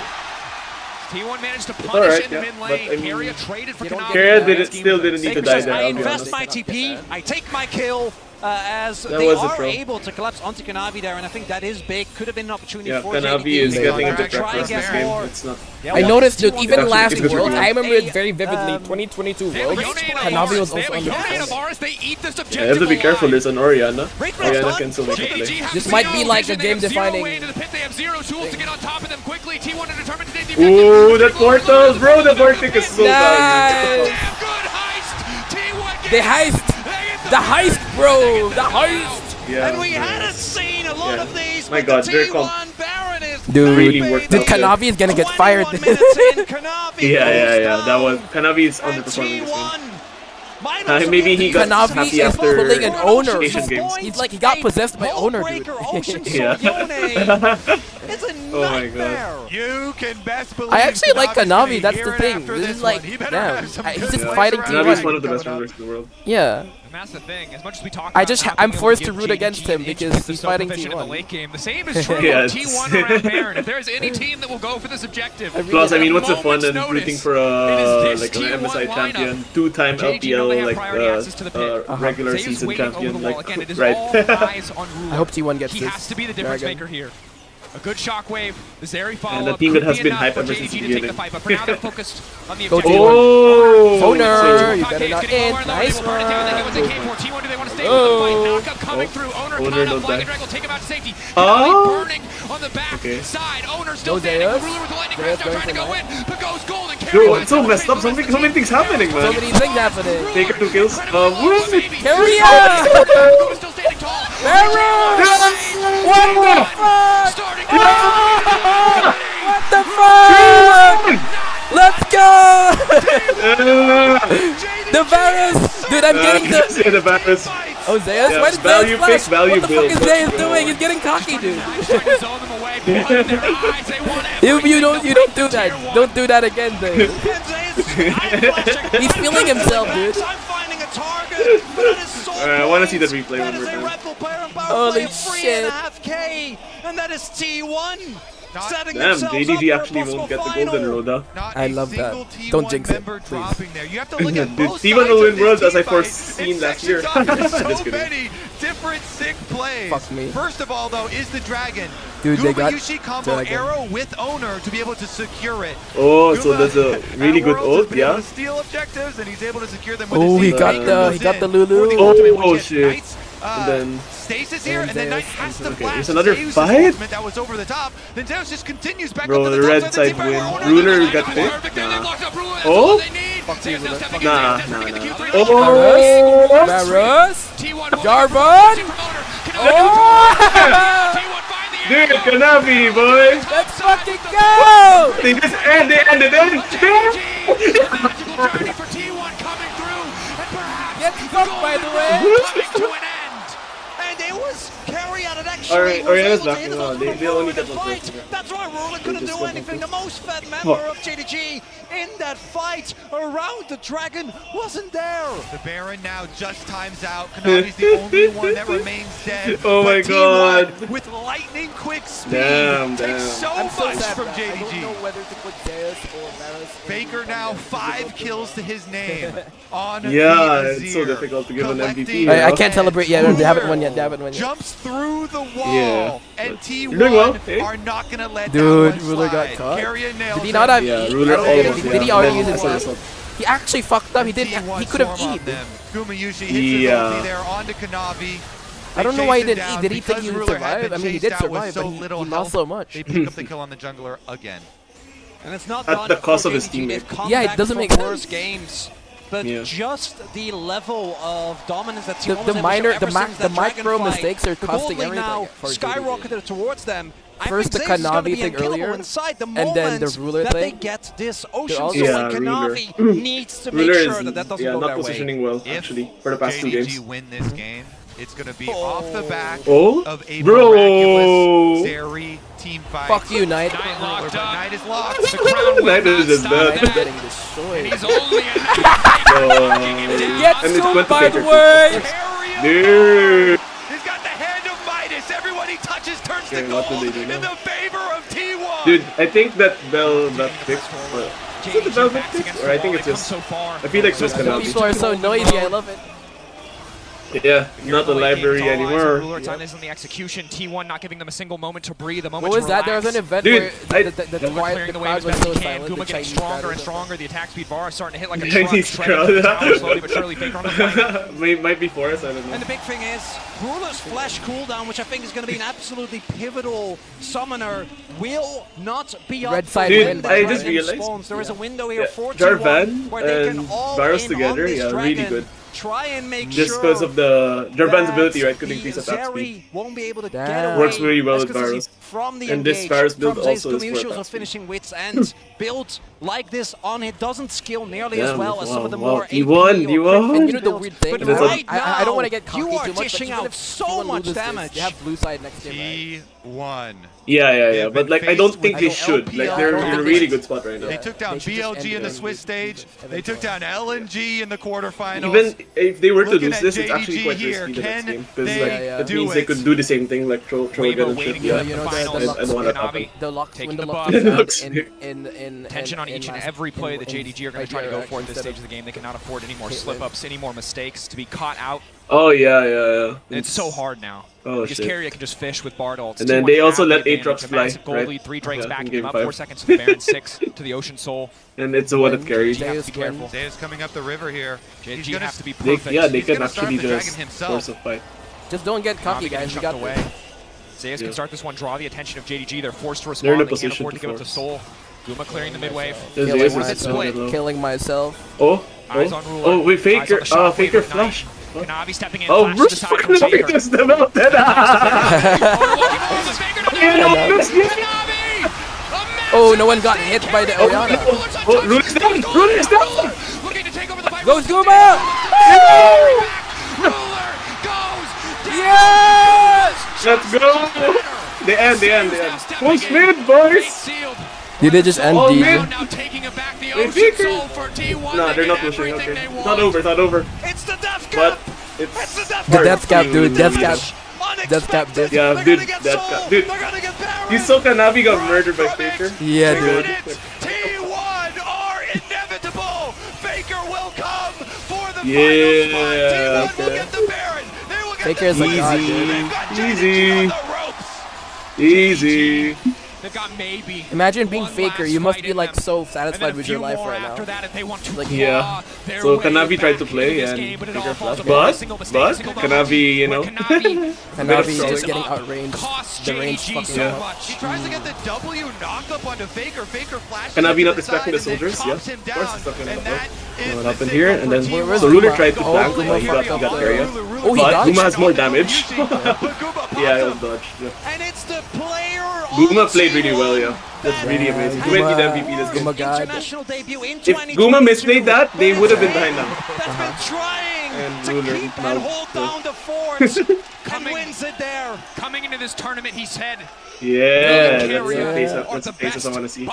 Speaker 5: T1 managed to punish
Speaker 1: alright,
Speaker 5: in the
Speaker 1: yeah,
Speaker 5: mid
Speaker 1: but
Speaker 5: lane.
Speaker 1: I mean,
Speaker 5: Carrier traded for
Speaker 4: you don't
Speaker 5: Kanavi.
Speaker 4: get
Speaker 1: Carrier
Speaker 4: that.
Speaker 1: still didn't need to
Speaker 3: Baker
Speaker 1: die
Speaker 3: says,
Speaker 1: there,
Speaker 3: I
Speaker 1: I'll be
Speaker 3: invest
Speaker 1: honest.
Speaker 3: my TP, I take my kill, as
Speaker 1: That
Speaker 3: they
Speaker 1: was a
Speaker 3: are
Speaker 1: throw.
Speaker 3: able to collapse onto Kanavi there, and I think that is big. Could have been an opportunity
Speaker 1: Yeah,
Speaker 3: for
Speaker 1: Kanavi
Speaker 3: JDG
Speaker 1: is getting a
Speaker 3: to
Speaker 1: bit
Speaker 3: try and
Speaker 1: reckless
Speaker 3: get
Speaker 1: this game.
Speaker 3: more.
Speaker 1: It's not.
Speaker 3: Yeah,
Speaker 4: I
Speaker 3: well,
Speaker 4: noticed, dude,
Speaker 3: T1
Speaker 4: even
Speaker 1: Actually,
Speaker 4: last
Speaker 1: it's good
Speaker 4: World,
Speaker 1: for
Speaker 4: I remember it
Speaker 3: a,
Speaker 4: very vividly, 2022
Speaker 5: They have a
Speaker 4: World,
Speaker 5: Yone and a
Speaker 4: Kanavi
Speaker 5: Boris.
Speaker 4: was
Speaker 5: They have
Speaker 4: also
Speaker 5: a
Speaker 4: on the
Speaker 5: Yone and a
Speaker 4: field.
Speaker 5: Boris. They eat this
Speaker 1: Yeah,
Speaker 5: objective
Speaker 1: you have to be careful.
Speaker 5: alive.
Speaker 1: There's an Orianna.
Speaker 3: Great
Speaker 1: Orianna
Speaker 3: rest
Speaker 1: can still make a
Speaker 5: JDG
Speaker 1: play.
Speaker 5: has
Speaker 4: This
Speaker 5: zero
Speaker 4: might be like
Speaker 5: vision.
Speaker 4: a
Speaker 5: They have zero
Speaker 4: game-defining
Speaker 5: way into the pit. They have zero tools to get on top of them quickly. T1 are determined to take the
Speaker 1: Ooh,
Speaker 5: objective.
Speaker 1: that portal, bro! The Vortic is so bad.
Speaker 4: Nice!
Speaker 5: Damn good heist. T1
Speaker 4: The
Speaker 5: gets
Speaker 4: heist!
Speaker 5: it.
Speaker 4: The heist, bro! The heist!
Speaker 1: Yeah,
Speaker 3: And we
Speaker 1: yeah.
Speaker 3: hadn't seen a lot
Speaker 1: Yeah.
Speaker 3: of these,
Speaker 1: My
Speaker 3: but
Speaker 1: God,
Speaker 3: the
Speaker 1: they're
Speaker 3: T1 Baron is
Speaker 4: Dude,
Speaker 1: really worked
Speaker 4: dude,
Speaker 1: out there.
Speaker 4: Kanavi is gonna get fired.
Speaker 3: 21 minutes in, Kanavi
Speaker 1: Yeah.
Speaker 3: goes
Speaker 1: That was
Speaker 3: down,
Speaker 1: Kanavi is
Speaker 3: and
Speaker 1: underperforming this game.
Speaker 3: T1 might also
Speaker 1: Maybe
Speaker 3: be
Speaker 1: he got
Speaker 4: Kanavi
Speaker 1: happy
Speaker 4: is
Speaker 1: after
Speaker 4: pulling an owner.
Speaker 1: Asian Games.
Speaker 4: He's like, he got possessed by owner, dude.
Speaker 1: Yeah.
Speaker 3: It's a
Speaker 1: Oh my
Speaker 3: nightmare.
Speaker 2: You can best believe
Speaker 4: I actually like
Speaker 2: Kanavi's
Speaker 4: Kanavi,
Speaker 2: gonna
Speaker 4: that's
Speaker 2: hear
Speaker 4: the
Speaker 2: it
Speaker 4: thing.
Speaker 2: after
Speaker 4: This
Speaker 2: this
Speaker 4: is like,
Speaker 2: one. He better
Speaker 4: yeah,
Speaker 2: have some
Speaker 4: he's
Speaker 2: good
Speaker 4: just
Speaker 2: plays
Speaker 4: fighting
Speaker 2: around
Speaker 4: T1.
Speaker 1: Kanavi's
Speaker 2: him
Speaker 1: one of the best
Speaker 2: coming up.
Speaker 1: runners in the world.
Speaker 4: Yeah.
Speaker 5: And that's the thing. As much as we talk
Speaker 4: I
Speaker 5: about
Speaker 4: just
Speaker 5: not
Speaker 4: I'm
Speaker 5: being able
Speaker 4: forced to
Speaker 5: give
Speaker 4: root
Speaker 5: JDG
Speaker 4: against him
Speaker 5: inches
Speaker 4: because
Speaker 5: with the
Speaker 4: he's fighting
Speaker 5: self-efficient in the
Speaker 4: T1.
Speaker 5: late game. The same is true
Speaker 1: Yeah,
Speaker 5: of T1 around Baron. If there's any team that will go for this objective,
Speaker 1: Plus, I mean, what's the
Speaker 5: at a
Speaker 1: fun in
Speaker 5: moment's
Speaker 1: rooting
Speaker 5: notice,
Speaker 1: for
Speaker 5: it is
Speaker 1: like
Speaker 5: this
Speaker 1: an
Speaker 5: T1
Speaker 1: MSI
Speaker 5: lineup.
Speaker 1: champion, 2-time
Speaker 5: JDG know they
Speaker 1: LPL
Speaker 5: have priority access to the pit.
Speaker 1: regular
Speaker 5: Zeus
Speaker 1: season
Speaker 5: waiting over the
Speaker 1: champion,
Speaker 5: wall.
Speaker 1: like
Speaker 5: Again, it is
Speaker 1: right.
Speaker 5: all eyes on Ruler.
Speaker 4: I hope T1 gets
Speaker 5: He
Speaker 4: this.
Speaker 5: has to be the difference
Speaker 4: Dragon.
Speaker 5: maker here. A good shockwave. The Zeri follow
Speaker 1: and the team that has been hyped ever since the beginning.
Speaker 5: But now they're focused on the
Speaker 4: Go
Speaker 5: objective.
Speaker 4: Oh, no, you better not in. Nice one.
Speaker 5: T1, do they want to stay with the fight? Knockup coming through. Owner Kana, Flying Drag will take him out to safety. Burning on the back side. Owner still standing. The Ruler with the lightning crash now trying to go in, but goes golden.
Speaker 1: Yo, it's so messed up. So many things happening, man.
Speaker 4: So many things happening.
Speaker 1: Taker 2 kills.
Speaker 4: Carry
Speaker 5: Still standing tall.
Speaker 4: What the fuck? What the fuck? Let's go! The Varus! Dude, I'm getting
Speaker 1: the Varus.
Speaker 4: Oh, Zeus?
Speaker 1: Yeah,
Speaker 4: Why did
Speaker 1: value
Speaker 4: Zeus
Speaker 1: pick,
Speaker 4: flash?
Speaker 1: value
Speaker 4: What the
Speaker 1: build.
Speaker 4: fuck is Zeus doing? He's getting cocky, dude. You don't do that. Don't do that again, Zeus. He's feeling himself, dude.
Speaker 1: I want to see the replay one more time.
Speaker 4: Holy shit.
Speaker 6: And that is T1.
Speaker 1: Damn, JDG actually won't get the golden Roda.
Speaker 4: I love that. Don't jinx it, please.
Speaker 1: Dude, T1 will win Worlds as I foreseen last year. Just kidding.
Speaker 2: Different sick plays.
Speaker 4: Fuck me.
Speaker 2: First of all, though, is the Dragon.
Speaker 4: Dude, they got
Speaker 2: Yushi combo arrow with Owner to be able to secure it.
Speaker 1: Oh, so there's a really good ult, yeah?
Speaker 2: To steal objectives, and he's able to secure them with
Speaker 4: oh,
Speaker 2: his
Speaker 4: he got the Lulu.
Speaker 1: Oh shit. And then
Speaker 2: Stasis here, and then Knight has to flash.
Speaker 1: There's another
Speaker 2: Zeus'
Speaker 1: fight?
Speaker 2: That was over the top. Then Zeus just continues back
Speaker 1: bro,
Speaker 2: up to
Speaker 1: the
Speaker 2: the
Speaker 1: red
Speaker 2: top
Speaker 1: side win. Ruler got picked? Nah. Oh? Nah.
Speaker 4: Oh! Varus! Jarvan! Oh!
Speaker 1: Dude, Kanavi, boy!
Speaker 4: Let's fucking go!
Speaker 1: They just ended it!
Speaker 4: Get fucked, by the way!
Speaker 6: And it was carry out. It actually
Speaker 1: Alright,
Speaker 6: was
Speaker 1: Oriana's
Speaker 6: able to
Speaker 1: back.
Speaker 6: hit
Speaker 1: No,
Speaker 6: it
Speaker 1: they
Speaker 6: on
Speaker 1: only
Speaker 6: the
Speaker 1: get one
Speaker 6: fight.
Speaker 1: person.
Speaker 6: That's why Ruler couldn't do anything. The most fed member of JDG in that fight around the Dragon wasn't there.
Speaker 2: The Baron now just times out. Kanavi's the only one that remains dead.
Speaker 1: Oh my god.
Speaker 2: With lightning quick speed.
Speaker 1: Damn.
Speaker 2: Takes so much from
Speaker 4: I
Speaker 2: JDG.
Speaker 4: don't know whether to put Zeus or Varus.
Speaker 2: Baker now 5 kills to his name on
Speaker 1: Yeah,
Speaker 2: the
Speaker 1: it's so
Speaker 2: Azir.
Speaker 1: difficult to give an MVP.
Speaker 4: I can't celebrate yet. They haven't won yet.
Speaker 2: Jumps through the wall,
Speaker 1: Yeah,
Speaker 2: and
Speaker 1: you're doing well,
Speaker 2: T1 are not going to let
Speaker 4: Dude,
Speaker 2: that one
Speaker 4: Ruler got
Speaker 2: slide.
Speaker 4: caught.
Speaker 2: Carrion nails
Speaker 4: Did he not have
Speaker 1: Yeah,
Speaker 4: E?
Speaker 1: Ruler almost.
Speaker 4: Did he already use
Speaker 1: I
Speaker 4: his
Speaker 1: saw
Speaker 4: E?
Speaker 1: this.
Speaker 4: He actually fucked up. He didn't. He could have
Speaker 2: T1
Speaker 4: E'd.
Speaker 2: them. Gumayushi hits his ulti there onto Kanavi.
Speaker 4: I don't know why he didn't
Speaker 2: Down
Speaker 4: eat. Did he think
Speaker 2: because
Speaker 4: he would
Speaker 2: Ruler had
Speaker 4: survive?
Speaker 2: been
Speaker 4: I mean, he
Speaker 2: chased
Speaker 4: did
Speaker 2: out with
Speaker 4: survive,
Speaker 2: so
Speaker 4: but he
Speaker 2: little
Speaker 4: lost
Speaker 2: health.
Speaker 4: so much.
Speaker 2: They pick up the kill on the jungler again.
Speaker 3: And it's not
Speaker 1: At the cost of his teammate.
Speaker 4: Yeah, it doesn't make
Speaker 3: worse
Speaker 4: sense.
Speaker 3: games. But
Speaker 1: Yeah.
Speaker 3: just the level of dominance that
Speaker 4: The
Speaker 3: T1 was able to
Speaker 4: minor,
Speaker 3: show ever since
Speaker 4: the
Speaker 3: that
Speaker 4: micro
Speaker 3: Dragon fight,
Speaker 4: mistakes are
Speaker 3: the
Speaker 4: costing
Speaker 3: gold league now
Speaker 4: everything. for
Speaker 3: skyrocketed towards them.
Speaker 4: First
Speaker 3: I
Speaker 4: the
Speaker 3: think Zeus is gonna
Speaker 4: Kanavi
Speaker 3: be
Speaker 4: thing
Speaker 3: unkillable
Speaker 4: earliger,
Speaker 3: inside the
Speaker 4: and then the
Speaker 3: moment
Speaker 4: Ruler
Speaker 3: that they
Speaker 4: thing.
Speaker 3: get this Ocean
Speaker 4: also-
Speaker 3: Soul,
Speaker 1: Yeah,
Speaker 3: and
Speaker 1: Ruler.
Speaker 3: Kanavi needs to make
Speaker 1: Ruler
Speaker 3: sure
Speaker 1: is
Speaker 3: that doesn't go
Speaker 1: not
Speaker 3: their way.
Speaker 1: positioning well,
Speaker 2: If
Speaker 1: actually, for the past 2
Speaker 2: JDG
Speaker 1: games.
Speaker 2: win this game, it's going to be off the back
Speaker 1: Oh?
Speaker 2: of a
Speaker 1: Bro!
Speaker 2: miraculous Zeri team fight.
Speaker 4: Fuck you, Knight.
Speaker 5: Knight locked up.
Speaker 2: Knight is locked.
Speaker 5: The crown will
Speaker 1: Knight is
Speaker 5: not
Speaker 1: just
Speaker 5: stop
Speaker 1: dead.
Speaker 4: Knight's
Speaker 5: that.
Speaker 4: getting
Speaker 5: And
Speaker 4: destroyed.
Speaker 5: he's only a
Speaker 4: Get
Speaker 1: And it's
Speaker 4: sold,
Speaker 1: went to
Speaker 4: by the
Speaker 1: Baker.
Speaker 4: way!
Speaker 1: Dude!
Speaker 2: He's got the hand of Midas. Everyone he touches turns
Speaker 1: Okay,
Speaker 2: to
Speaker 1: what do
Speaker 2: gold
Speaker 1: they do
Speaker 2: in
Speaker 1: now?
Speaker 2: the favor of T1.
Speaker 1: Dude, I think that Bell got picked. Is it the Bell got picked? Or I think it's just...
Speaker 5: so far.
Speaker 1: I feel like it's just Kanavi.
Speaker 4: People are so noisy. I love it.
Speaker 1: Yeah, not the library anymore.
Speaker 5: Ruler time is on the execution. T1 not giving them a single moment to breathe, a moment
Speaker 4: What was
Speaker 5: to
Speaker 4: that? There was an
Speaker 5: relax.
Speaker 4: event
Speaker 1: Dude,
Speaker 4: where the
Speaker 5: Guma
Speaker 4: quiet,
Speaker 5: clearing
Speaker 4: the
Speaker 5: the way
Speaker 4: crowd
Speaker 5: as
Speaker 4: was
Speaker 5: best
Speaker 4: so
Speaker 5: he can.
Speaker 4: silent. The
Speaker 5: Guma getting
Speaker 4: Chinese
Speaker 5: stronger
Speaker 4: crowd
Speaker 5: and
Speaker 4: was-
Speaker 5: stronger. The attack speed bar is starting to hit like a
Speaker 1: Chinese
Speaker 5: truck.
Speaker 1: crowd.
Speaker 5: Shredding the tower slowly but surely. Faker on the flank.
Speaker 1: Might be Forest, I don't know.
Speaker 3: And the big thing is, Ruler's flash cooldown, which I think is going to be an absolutely pivotal summoner, will not be up
Speaker 4: Red
Speaker 3: for
Speaker 4: side
Speaker 3: when
Speaker 4: win,
Speaker 3: the
Speaker 4: I
Speaker 3: dragon
Speaker 1: just realized-
Speaker 3: spawns. There is a window here
Speaker 1: Yeah,
Speaker 3: for
Speaker 1: Jarvan
Speaker 3: T1 where they can
Speaker 1: and
Speaker 3: all
Speaker 1: Varus
Speaker 3: in
Speaker 1: together,
Speaker 3: on this
Speaker 1: yeah, really
Speaker 3: dragon,
Speaker 1: good.
Speaker 3: try and make
Speaker 1: Just
Speaker 3: sure
Speaker 1: because of the Jarvan's
Speaker 3: that
Speaker 1: ability, right, could
Speaker 3: the
Speaker 1: increase attack
Speaker 3: Zeri
Speaker 1: speed.
Speaker 3: won't be able to
Speaker 4: Damn.
Speaker 3: get away.
Speaker 1: Works very well
Speaker 3: as
Speaker 1: with
Speaker 3: consistently
Speaker 1: Varus.
Speaker 3: from the
Speaker 1: And this
Speaker 3: engage,
Speaker 1: Varus build
Speaker 3: from Zeus
Speaker 1: also is for
Speaker 3: Gumayushi
Speaker 1: attack
Speaker 3: of
Speaker 1: speed.
Speaker 3: finishing wits and built like this on it doesn't skill nearly as
Speaker 1: Damn,
Speaker 3: well as some of the
Speaker 1: wow,
Speaker 3: more
Speaker 1: he won, he won.
Speaker 4: And you know the weird thing?
Speaker 3: But
Speaker 4: is
Speaker 3: right
Speaker 4: I don't want to
Speaker 3: now,
Speaker 4: get cocky
Speaker 3: you are
Speaker 4: too much, but
Speaker 3: dishing
Speaker 4: even
Speaker 3: out
Speaker 4: if
Speaker 3: so
Speaker 4: T1
Speaker 3: much
Speaker 4: loses this,
Speaker 3: damage.
Speaker 4: They have blue side next game, right?
Speaker 2: T1.
Speaker 1: Yeah, but like I don't think
Speaker 2: with
Speaker 1: they
Speaker 2: the
Speaker 1: should. Like
Speaker 2: LPL
Speaker 1: they're in a really good spot right
Speaker 2: They
Speaker 1: now.
Speaker 2: took down
Speaker 4: They should just
Speaker 2: BLG
Speaker 4: end
Speaker 2: in the
Speaker 4: it.
Speaker 2: Swiss stage. They took down LNG in the quarterfinals.
Speaker 1: Even if they were to
Speaker 2: Looking
Speaker 1: lose
Speaker 2: at
Speaker 1: this, it's actually
Speaker 2: JDG
Speaker 1: quite
Speaker 2: here.
Speaker 1: risky the next
Speaker 2: Can
Speaker 1: game. Because
Speaker 2: they
Speaker 1: like,
Speaker 4: Yeah,
Speaker 1: that
Speaker 2: do
Speaker 1: means they
Speaker 2: it?
Speaker 1: could do the same thing, like throw
Speaker 5: Weaver
Speaker 1: again and
Speaker 5: waiting
Speaker 1: shit.
Speaker 5: for
Speaker 1: Yeah.
Speaker 5: the
Speaker 4: You know,
Speaker 5: finals.
Speaker 1: I don't want that to happen.
Speaker 5: Kanavi
Speaker 4: The lock
Speaker 5: taking
Speaker 4: when the
Speaker 5: the
Speaker 4: lock
Speaker 5: buff.
Speaker 4: is out
Speaker 1: Looks
Speaker 4: in
Speaker 5: Tension on each and every play that JDG are going to try to go for at this stage of the game. They cannot afford any more slip-ups, any more mistakes to be caught out.
Speaker 1: Oh, yeah.
Speaker 5: It's so hard now.
Speaker 1: Oh,
Speaker 5: because Carrier can just fish with Bard ults.
Speaker 1: And then they also let Aatrox fly,
Speaker 5: gold lead, 3 Drakes backing him up, 4 seconds to the Baron, 6 to the Ocean Soul.
Speaker 1: And it's a one-hit carry.
Speaker 5: You have to be careful.
Speaker 2: Zeus coming up the river here.
Speaker 5: JDG have to be perfect.
Speaker 1: They can actually just force a fight.
Speaker 4: Just don't get cocky, guys. You got
Speaker 5: away. Zeus can start this one, draw the attention of JDG. They're forced to respond.
Speaker 1: They're in a
Speaker 5: they can't
Speaker 1: position
Speaker 5: afford to give it to Soul. Guma clearing the mid wave.
Speaker 4: Killing myself.
Speaker 1: Oh, wait, Faker. Faker flash.
Speaker 5: Kanavi stepping in.
Speaker 1: Oh, Bruce fucking just developed it.
Speaker 4: Oh, no one got hit by the Orianna.
Speaker 1: Oh, Rune is down. Rune is down.
Speaker 4: Go Guma! Yes!
Speaker 1: Let's go. The end. Push mid, boys.
Speaker 4: Did they just end
Speaker 1: mid.
Speaker 6: Now taking it back the
Speaker 1: Ocean
Speaker 6: Soul for T1.
Speaker 1: No, they're not pushing. Okay. It's not over.
Speaker 6: It's the death cap.
Speaker 1: But it's
Speaker 4: the death cap, dude. Death cap. Death cap, dude.
Speaker 1: Yeah, dude. Death cap. Dude. You saw Kanavi got murdered by Faker?
Speaker 4: Yeah, dude.
Speaker 6: T1 are inevitable. Faker will come for the
Speaker 1: final
Speaker 6: spot. T1 will get the Baron. They will get
Speaker 4: Faker is like
Speaker 1: Easy.
Speaker 5: They've got maybe.
Speaker 4: Imagine being Faker. You must be like so satisfied with your life right now.
Speaker 5: Like,
Speaker 1: yeah. So Kanavi tried to play and Faker flashed. But Kanavi, you know.
Speaker 4: Kanavi is getting outranged. The range fucking up.
Speaker 2: He tries to get the W knocked up onto Faker. Faker flashes.
Speaker 1: Kanavi not respecting the soldiers. Yeah. Of course it's not gonna happen. What happened here? And then
Speaker 4: where's
Speaker 1: so Ruler tried to flank.
Speaker 4: Guma
Speaker 1: He got carried.
Speaker 4: Oh, he dodged?
Speaker 1: Guma has more damage. Yeah, he was dodged.
Speaker 6: And it's the player.
Speaker 1: Guma played really well, yeah. That's really amazing. Guma be the MVP this game.
Speaker 6: International debut in
Speaker 1: If Guma misplayed that, they would have been behind them.
Speaker 6: That's been trying
Speaker 1: And
Speaker 6: to
Speaker 1: Ruler
Speaker 6: keep and hold down the fort and wins it there.
Speaker 5: Coming into this tournament, he said,
Speaker 1: yeah, that's the faces I want to see.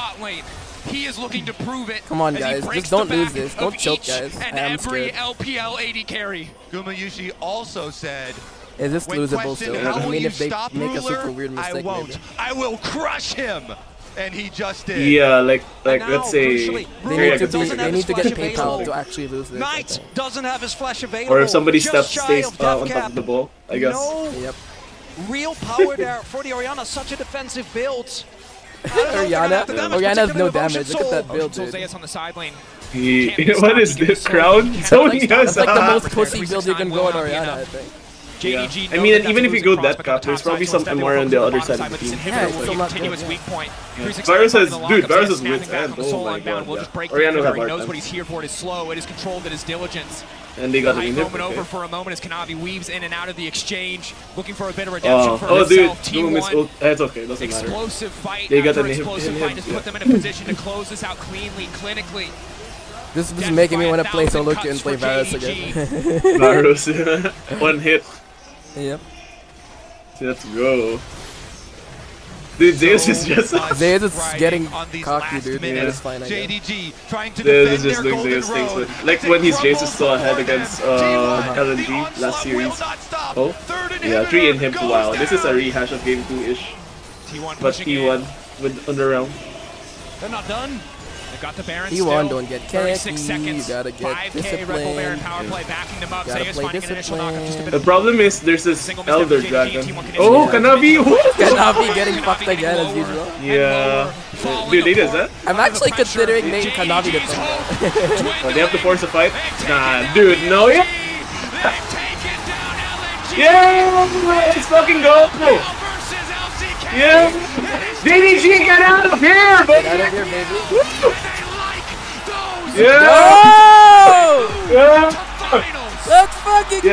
Speaker 5: He is looking to prove it.
Speaker 4: Come on, guys. Just don't lose this. Don't choke, guys. I am
Speaker 5: every
Speaker 4: scared.
Speaker 5: LPL AD carry.
Speaker 2: Guma Yushi also said,
Speaker 4: is this losable still? I mean, if they make a super weird mistake,
Speaker 2: I won't.
Speaker 4: maybe.
Speaker 2: I will crush him. And he just did.
Speaker 1: Yeah, like let's say
Speaker 4: they need to get PayPal to actually lose this.
Speaker 6: Knight doesn't have his flash available.
Speaker 1: Or if somebody stays on top of the ball, I guess.
Speaker 6: No real power there for the Orianna. Such a defensive build.
Speaker 4: Orianna has no damage. Look at that build, dude.
Speaker 5: On the side lane.
Speaker 1: What is this crowd?
Speaker 4: That's like the most pussy build you can go on Orianna, I think.
Speaker 1: Yeah. I mean, even if you go that cap, there's probably some MR on the other side of the team.
Speaker 4: Yeah, it's still not good.
Speaker 1: Varus has wins and oh my god, Orianna have hard
Speaker 5: knows what he's here for. It is slow, it is controlled, it is diligence.
Speaker 1: And they got
Speaker 5: the
Speaker 1: moment
Speaker 5: over for a moment as Kanavi weaves in and out of the exchange, looking for a bit of redemption for himself.
Speaker 1: T1, it's okay, doesn't matter.
Speaker 5: Explosive fight
Speaker 1: they got
Speaker 5: after explosive fight has put them in a position to close this out cleanly, clinically.
Speaker 4: This is making me want to play solo queue and play Varus again.
Speaker 1: Varus, one hit.
Speaker 4: Yep.
Speaker 1: Let's go. Dude, Zeus is just
Speaker 4: Zeus is getting cocky, dude. Yeah. It's fine, I guess.
Speaker 2: JDG trying to
Speaker 1: Zeus is just doing Zeus things. Like when he's Jace still ahead against LNG last series. Oh, yeah, 3 in him. Wow, this is a rehash of game 2-ish. But T1 with underround.
Speaker 5: They're not done. They've got the Baron
Speaker 4: T1 don't get kicked. You gotta get discipline.
Speaker 5: Gotta
Speaker 4: play discipline.
Speaker 1: The problem is there's this Elder Dragon. Oh, Kanavi!
Speaker 4: Kanavi getting fucked again as usual.
Speaker 1: Yeah. Dude, they did that?
Speaker 4: I'm actually considering making Kanavi the thing.
Speaker 1: Oh, they have to force a fight? Nah, dude, no. Yeah! Let's fucking go! Yeah! JDG, get out of here, baby!
Speaker 4: Get out of here, baby.
Speaker 1: Yeah!
Speaker 4: Go!
Speaker 1: Yeah!
Speaker 4: Let's fucking go!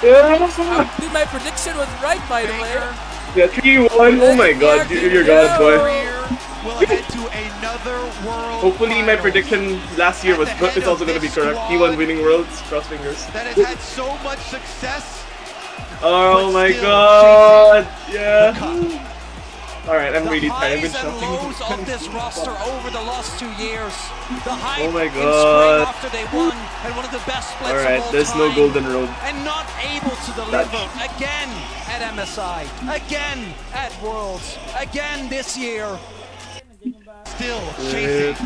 Speaker 1: Yeah!
Speaker 4: Dude, my prediction was right, by the way.
Speaker 1: Yeah, 3-1. Oh my god, you're god, boy. Hopefully my prediction last year was it's also gonna be correct. T1 winning worlds, cross fingers.
Speaker 2: That has had so much success.
Speaker 1: Oh my god! Yeah. Alright, I'm really tired. I've been shopping.
Speaker 6: Lows of this roster over the last 2 years. The hype
Speaker 1: oh my
Speaker 6: in
Speaker 1: god.
Speaker 6: spring after they won and one of the best splits
Speaker 1: Alright,
Speaker 6: of all
Speaker 1: there's
Speaker 6: time,
Speaker 1: no golden road.
Speaker 6: And not able to deliver again at MSI, again at Worlds, again this year.
Speaker 2: still chasing.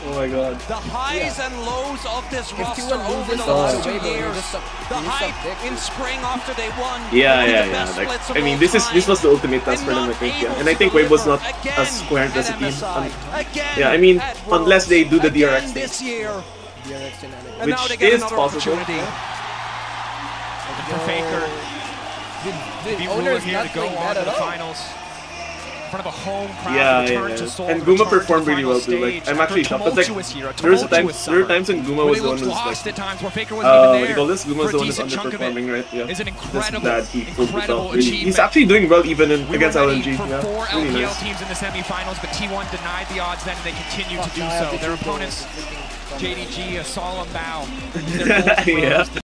Speaker 1: Oh my god.
Speaker 6: The highs and lows of this roster over the last 2 years. The hype in spring after they won.
Speaker 1: Yeah. Like, I mean, this was the ultimate test for them, I think. Yeah, and I think Wave was not as squared as a team. Yeah, I mean, unless they do the DRX
Speaker 6: this year,
Speaker 1: which is possible.
Speaker 5: For Faker, the owner here to go on to the finals. In front of a home crowd,
Speaker 1: and Guma performed really well too. Like, I'm actually shocked. It's like there were times when Guma was the one who's like, what do you call this? Guma was the one who's underperforming, right? Yeah.
Speaker 5: Is an
Speaker 1: Just that he pulled it off. Really. He's actually doing well even against LNG.
Speaker 5: Yeah,
Speaker 1: four
Speaker 5: really LPL teams in the semifinals, but T1 denied the odds then, and they continue to do so. Their opponents, JDG, a solemn bow.
Speaker 1: Yeah.